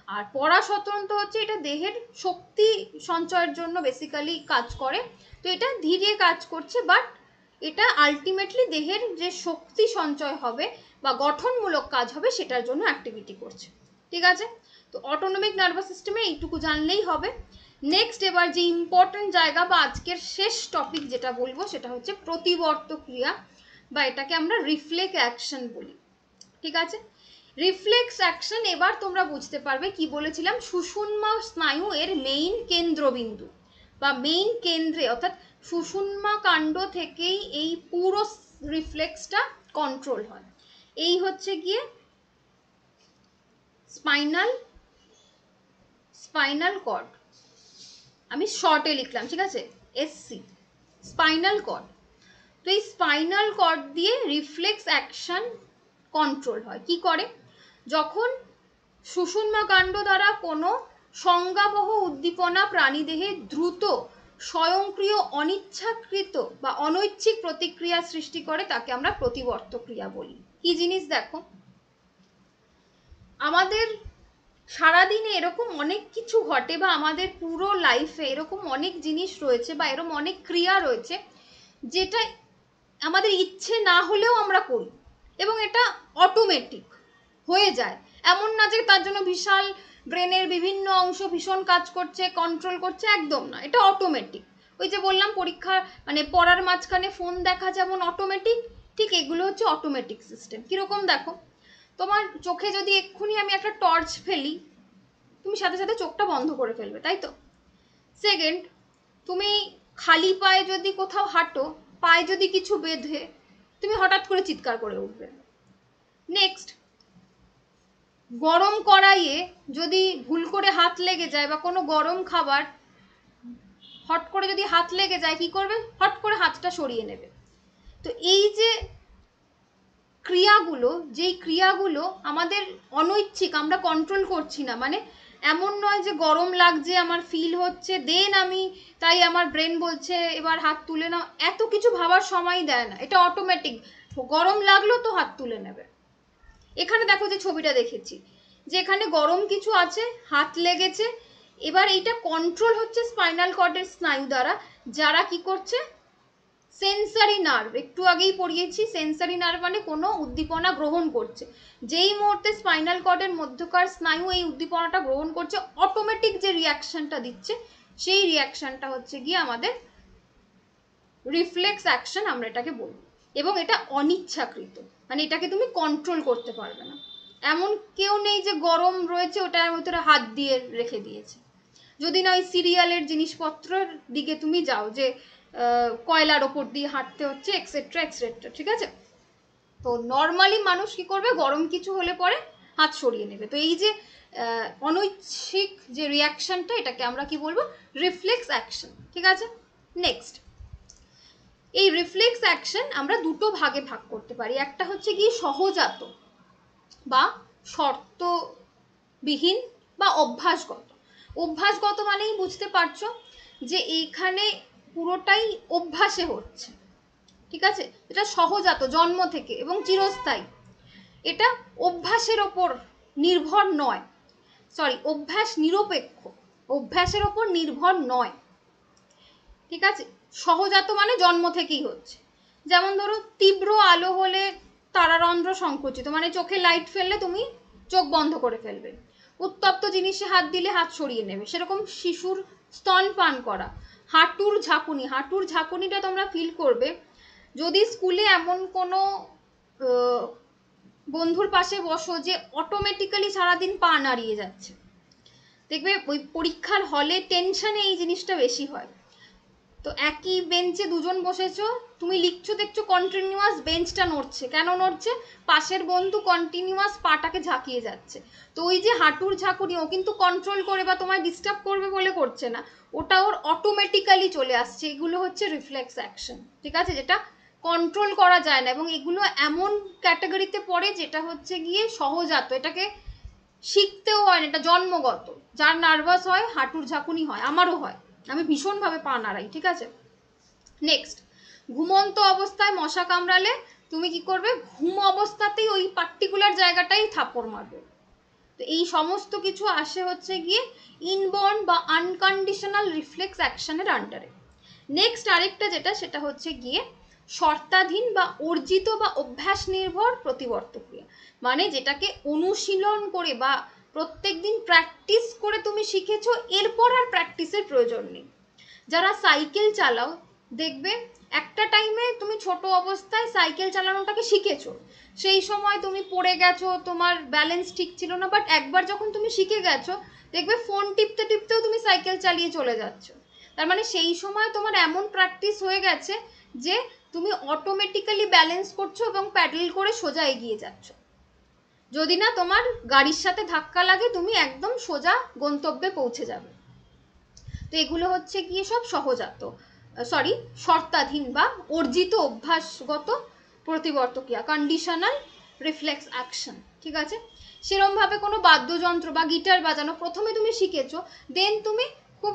আর পরাস্বতন্ত্র হচ্ছে এটা দেহের শক্তি সঞ্চয়ের জন্য বেসিক্যালি কাজ করে, তো এটা ধীরে কাজ করছে, বাট এটা আলটিমেটলি দেহের যে শক্তি সঞ্চয় হবে বা গঠনমূলক কাজ হবে সেটার জন্য অ্যাক্টিভিটি করছে। ঠিক আছে, তো অটোনমিক নার্ভাস সিস্টেমে এইটুকু জানলেই হবে। নেক্সট এবার যে ইম্পর্টেন্ট জায়গা বা আজকের শেষ টপিক যেটা বলবো সেটা হচ্ছে প্রতিবর্ত ক্রিয়া, বা এটাকে আমরা রিফ্লেক্স অ্যাকশন বলি। ঠিক আছে, রিফ্লেক্স অ্যাকশন এবার তোমরা বুঝতে পারবে কি বলেছিলাম, সুষুম্না স্নায়ু এর মেইন কেন্দ্রবিন্দু বা মেইন কেন্দ্রে অর্থাৎ সুষুম্না কাণ্ড থেকেই এই পুরো রিফ্লেক্সটা কন্ট্রোল হয়। এই হচ্ছে গিয়ে স্পাইনাল কর্ড, আমি শর্টে লিখলাম, ঠিক আছে, এসসি, স্পাইনাল কর্ড। তো এই স্পাইনাল কর্ড দিয়ে রিফ্লেক্স অ্যাকশন কন্ট্রোল হয়। কি করে, যখন সুষুম্না কাণ্ড দ্বারা কোনো সংজ্ঞাবহ উদ্দীপনা প্রাণীদেহে দ্রুত স্বয়ংক্রিয় অনিচ্ছাকৃত বা অনৈচ্ছিক প্রতিক্রিয়া সৃষ্টি করে, তাকে আমরা প্রতিবর্ত ক্রিয়া বলি। কি জিনিস দেখো, আমাদের সারাদিনে এরকম অনেক কিছু ঘটে বা আমাদের পুরো লাইফে এরকম অনেক জিনিস রয়েছে বা এরকম অনেক ক্রিয়া রয়েছে যেটা আমাদের ইচ্ছে না হলেও আমরা করি এবং এটা অটোমেটিক হয়ে যায়। এমন না যে তার জন্য বিশাল ব্রেনের বিভিন্ন অংশ ভীষণ কাজ করছে, কন্ট্রোল করছে, একদম না, এটা অটোমেটিক। ওই যে বললাম পরীক্ষা মানে পড়ার মাঝখানে ফোন দেখা যেমন অটোমেটিক, ঠিক এগুলো হচ্ছে অটোমেটিক সিস্টেম। কিরকম দেখো, তোমার চোখে যদি এক্ষুনি আমি একটা টর্চ ফেলি, তুমি সাথে সাথে চোখটা বন্ধ করে ফেলবে, তাই তো? সেকেন্ড, তুমি খালি পায়ে যদি কোথাও হাঁটো, পায়ে যদি কিছু বেঁধে, তুমি হঠাৎ করে চিৎকার করে উঠবে। নেক্সট, গরম কড়াইয়ে যদি ভুল করে হাত লেগে যায় বা কোনো গরম খাবার হট করে যদি হাত লেগে যায়, কি করবে, হট করে হাতটা সরিয়ে নেবে। তো এই যে ক্রিয়াগুলো, যেই ক্রিয়াগুলো আমাদের অনৈচ্ছিক, আমরা কন্ট্রোল করছি না, মানে এমন নয় যে গরম লাগছে আমার ফিল হচ্ছে দেন আমি, তাই আমার ব্রেন বলছে এবার হাত তুলে নাও, এত কিছু ভাবার সময় দেয় না, এটা অটোমেটিক, গরম লাগলো তো হাত তুলে নেবে। এখানে দেখো যে ছবিটা দেখেছি, যে এখানে গরম কিছু আছে, হাত লেগেছে, এবার এইটা কন্ট্রোল হচ্ছে স্পাইনাল কর্ডের স্নায়ু দ্বারা, যারা কি করছে, সেন্সারি নার্ভ, একটু আগেই পড়িয়েছি, সেন্সারি নার্ভ মানে কোনো উদ্দীপনা গ্রহণ করছে। যেই মুহূর্তে স্পাইনাল কর্ডের মধ্যকার স্নায়ু এই উদ্দীপনাটা গ্রহণ করছে, অটোমেটিক যে রিয়াকশনটা দিচ্ছে, সেই রিয়াকশনটা হচ্ছে গিয়ে আমাদের রিফ্লেক্স অ্যাকশন আমরা এটাকে বলবো। এবং এটা অনিচ্ছাকৃত, মানে এটাকে তুমি কন্ট্রোল করতে পারবে না। এমন কেউ নেই যে গরম রয়েছে ওটার ভিতরে হাত দিয়ে রেখে দিয়েছে, যদি না ওই সিরিয়ালের জিনিসপত্রের দিকে তুমি যাও, যে কয়লার ওপর দিয়ে হাঁটতে হচ্ছে, এক্সেট্রা এক্সেট্রা, ঠিক আছে? তো নর্মালি মানুষ কি করবে, গরম কিছু হলে পরে হাত সরিয়ে নেবে। তো এই যে অনৈচ্ছিক যে রিয়াকশনটা, এটাকে আমরা কি বলবো, রিফ্লেক্স অ্যাকশন। ঠিক আছে, নেক্সট, এই রিফ্লেক্স অ্যাকশন আমরা দুটো ভাগে ভাগ করতে পারি। একটা হচ্ছে কি সহজাত বা শর্তবিহীন বা অভ্যাসগত। অভ্যাসগত মানেই বুঝতে পারছো যে এইখানে পুরোটাই অভ্যাসে হচ্ছে, ঠিক আছে? এটা সহজাত, জন্ম থেকে এবং চিরস্থায়ী। এটা অভ্যাসের ওপর নির্ভর নয়, সরি, অভ্যাস নিরপেক্ষ, অভ্যাসের ওপর নির্ভর নয়, ঠিক আছে? সহজাত মানে জন্ম থেকেই হচ্ছে। যেমন ধরো তীব্র আলো হলে তারারন্ধ্র সংকুচিত, মানে চোখে লাইট ফেললে তুমি চোখ বন্ধ করে ফেলবে। উত্তপ্ত জিনিসে হাত দিলে হাত সরিয়ে নেবে। সেরকম শিশুর স্তনপান করা, হাঁটুর ঝাঁকুনি, হাঁটুর ঝাঁকুনিটা তোমরা ফিল করবে যদি স্কুলে এমন কোনো বন্ধুর পাশে বসো যে অটোমেটিক্যালি সারাদিন পা নাড়িয়ে যাচ্ছে, দেখবে ওই পরীক্ষার হলে টেনশনে এই জিনিসটা বেশি হয়। তো একই বেঞ্চে দুজন বসেছো, তুমি লিখছো, দেখছো কন্টিনিউয়াস বেঞ্চটা নড়ছে, কেন নড়ছে, পাশের বন্ধু কন্টিনিউয়াস পাটাকে ঝাঁকিয়ে যাচ্ছে। তো ওই যে হাঁটুর ঝাঁকুনি, ও কিন্তু কন্ট্রোল করে বা তোমায় ডিস্টার্ব করবে বলে করছে না, ওটা ওর অটোমেটিক্যালি চলে আসছে। এগুলো হচ্ছে রিফ্লেক্স অ্যাকশন, ঠিক আছে, যেটা কন্ট্রোল করা যায় না। এবং এগুলো এমন ক্যাটাগরিতে পড়ে যেটা হচ্ছে গিয়ে সহজাত, এটাকে শিখতেও হয় না, এটা জন্মগত। যার নার্ভাস হয় হাঁটুর ঝাঁকুনি হয়, আমারও হয়, আমি ভীষণভাবে পা নাড়াই, ঠিক আছে? নেক্সট, ঘুমন্ত অবস্থায় মশা কামড়ালে তুমি কি করবে, ঘুম অবস্থাতেই ওই পার্টিকুলার জায়গাটাই থাপ্পড় মারবে। তো এই সমস্ত কিছু আসে হচ্ছে গিয়ে ইনবর্ন বা আনকন্ডিশনাল রিফ্লেক্স অ্যাকশনের আন্ডারে। নেক্সট আরেকটা যেটা, সেটা হচ্ছে গিয়ে শর্তাধীন বা অর্জিত বা অভ্যাস নির্ভর প্রতিবর্ত ক্রিয়া, মানে যেটাকে অনুশীলন করে বা প্রত্যেকদিন প্র্যাকটিস করে তুমি শিখেছো, এরপর আর প্র্যাকটিসের প্রয়োজন নেই। যারা সাইকেল চালাও দেখবে একটা টাইমে তুমি ছোট অবস্থায় সাইকেল চালানোটাকে শিখেছো, সেই সময় তুমি পড়ে গেছো, তোমার ব্যালেন্স ঠিক ছিল না, বাট একবার যখন তুমি শিখে গেছো দেখবে ফোন টিপতে টিপতেও তুমি সাইকেল চালিয়ে চলে যাচ্ছ। তার মানে সেই সময় তোমার এমন প্র্যাকটিস হয়ে গেছে যে তুমি অটোমেটিক্যালি ব্যালেন্স করছো এবং প্যাডেল করে সোজা এগিয়ে যাচ্ছ। যদি না তোমার গাড়ির সাথে ধাক্কা লাগে তুমি একদম সোজা গন্তব্যে পৌঁছে যাবে। তো এগুলো হচ্ছে গিয়ে সব সহজাত শর্তাধীন বা অর্জিত অভ্যাসগত প্রতিবর্তক্রিয়া, কন্ডিশনাল রিফ্লেক্স অ্যাকশন। ঠিক আছে, সেরমভাবে কোনো বাদ্যযন্ত্র বা গিটার বাজানো প্রথমে তুমি শিখেছো, দেন তুমি খুব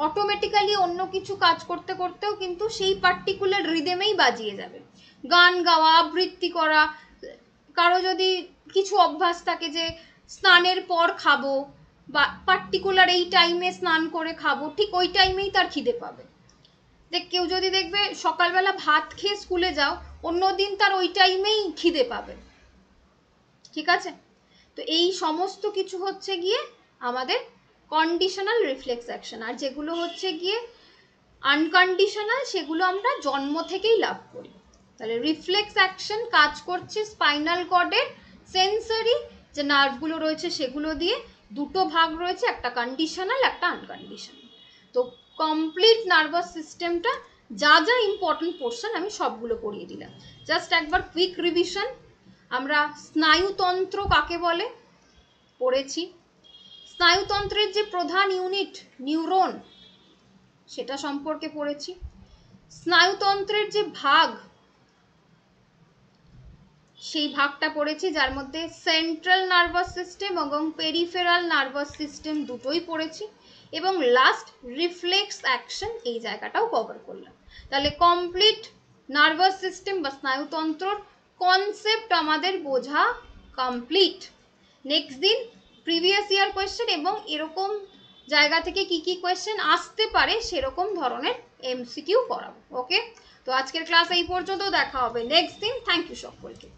অটোমেটিক্যালি অন্য কিছু কাজ করতে করতেও কিন্তু সেই পার্টিকুলার রিদেমেই বাজিয়ে যাবে। গান গাওয়া, আবৃত্তি করা, কারো যদি কিছু অভ্যাস থাকে যে স্নানের পর খাবো বা পার্টিকুলার এই টাইমে স্নান করে খাবো, ঠিক ওই টাইমেই তার খিদে পাবে। কেউ যদি দেখবে সকালবেলা ভাত খেয়ে স্কুলে যাও, অন্যদিন তার ওই টাইমেই খিদে পাবে। ঠিক আছে, তো এই সমস্ত কিছু হচ্ছে গিয়ে আমাদের কন্ডিশনাল রিফ্লেক্স অ্যাকশন। আর যেগুলো হচ্ছে গিয়ে আনকন্ডিশনাল সেগুলো আমরা জন্ম থেকেই লাভ করি। তাহলে রিফ্লেক্স অ্যাকশন কাজ করছে স্পাইনাল কর্ডের সেন্সরি যে নার্ভগুলো রয়েছে সেগুলো দিয়ে। দুটো ভাগ রয়েছে, একটা কন্ডিশনাল একটা আনকন্ডিশনাল। তো কমপ্লিট নার্ভাস সিস্টেমটা যা যা ইম্পর্টেন্ট পোর্শন আমি সবগুলো পড়িয়ে দিলাম। জাস্ট একবার কুইক রিভিশন। আমরা স্নায়ুতন্ত্র কাকে বলে পড়েছি, স্নায়ুতন্ত্রের যে প্রধান ইউনিট নিউরন সেটা সম্পর্কে পড়েছি, স্নায়ুতন্ত্রের যে ভাগ সেই ভাগটা পড়েছি, যার মধ্যে সেন্ট্রাল নার্ভাস সিস্টেম এবং পেরিফেরাল নার্ভাস সিস্টেম দুটোই পড়েছি, এবং লাস্ট রিফ্লেক্স অ্যাকশন এই জায়গাটাও কভার করলাম। তাহলে কমপ্লিট নার্ভাস সিস্টেম বা স্নায়ুতন্ত্রর কনসেপ্ট আমাদের বোঝা কমপ্লিট। নেক্সট দিন প্রিভিয়াস ইয়ার কোয়েশ্চেন এবং এরকম জায়গা থেকে কি কি কোয়েশ্চেন আসতে পারে সেরকম ধরনের এমসিকিউ করাবো। ওকে, তো আজকের ক্লাস এই পর্যন্ত, দেখা হবে নেক্সট দিন। থ্যাংক ইউ সকলকে।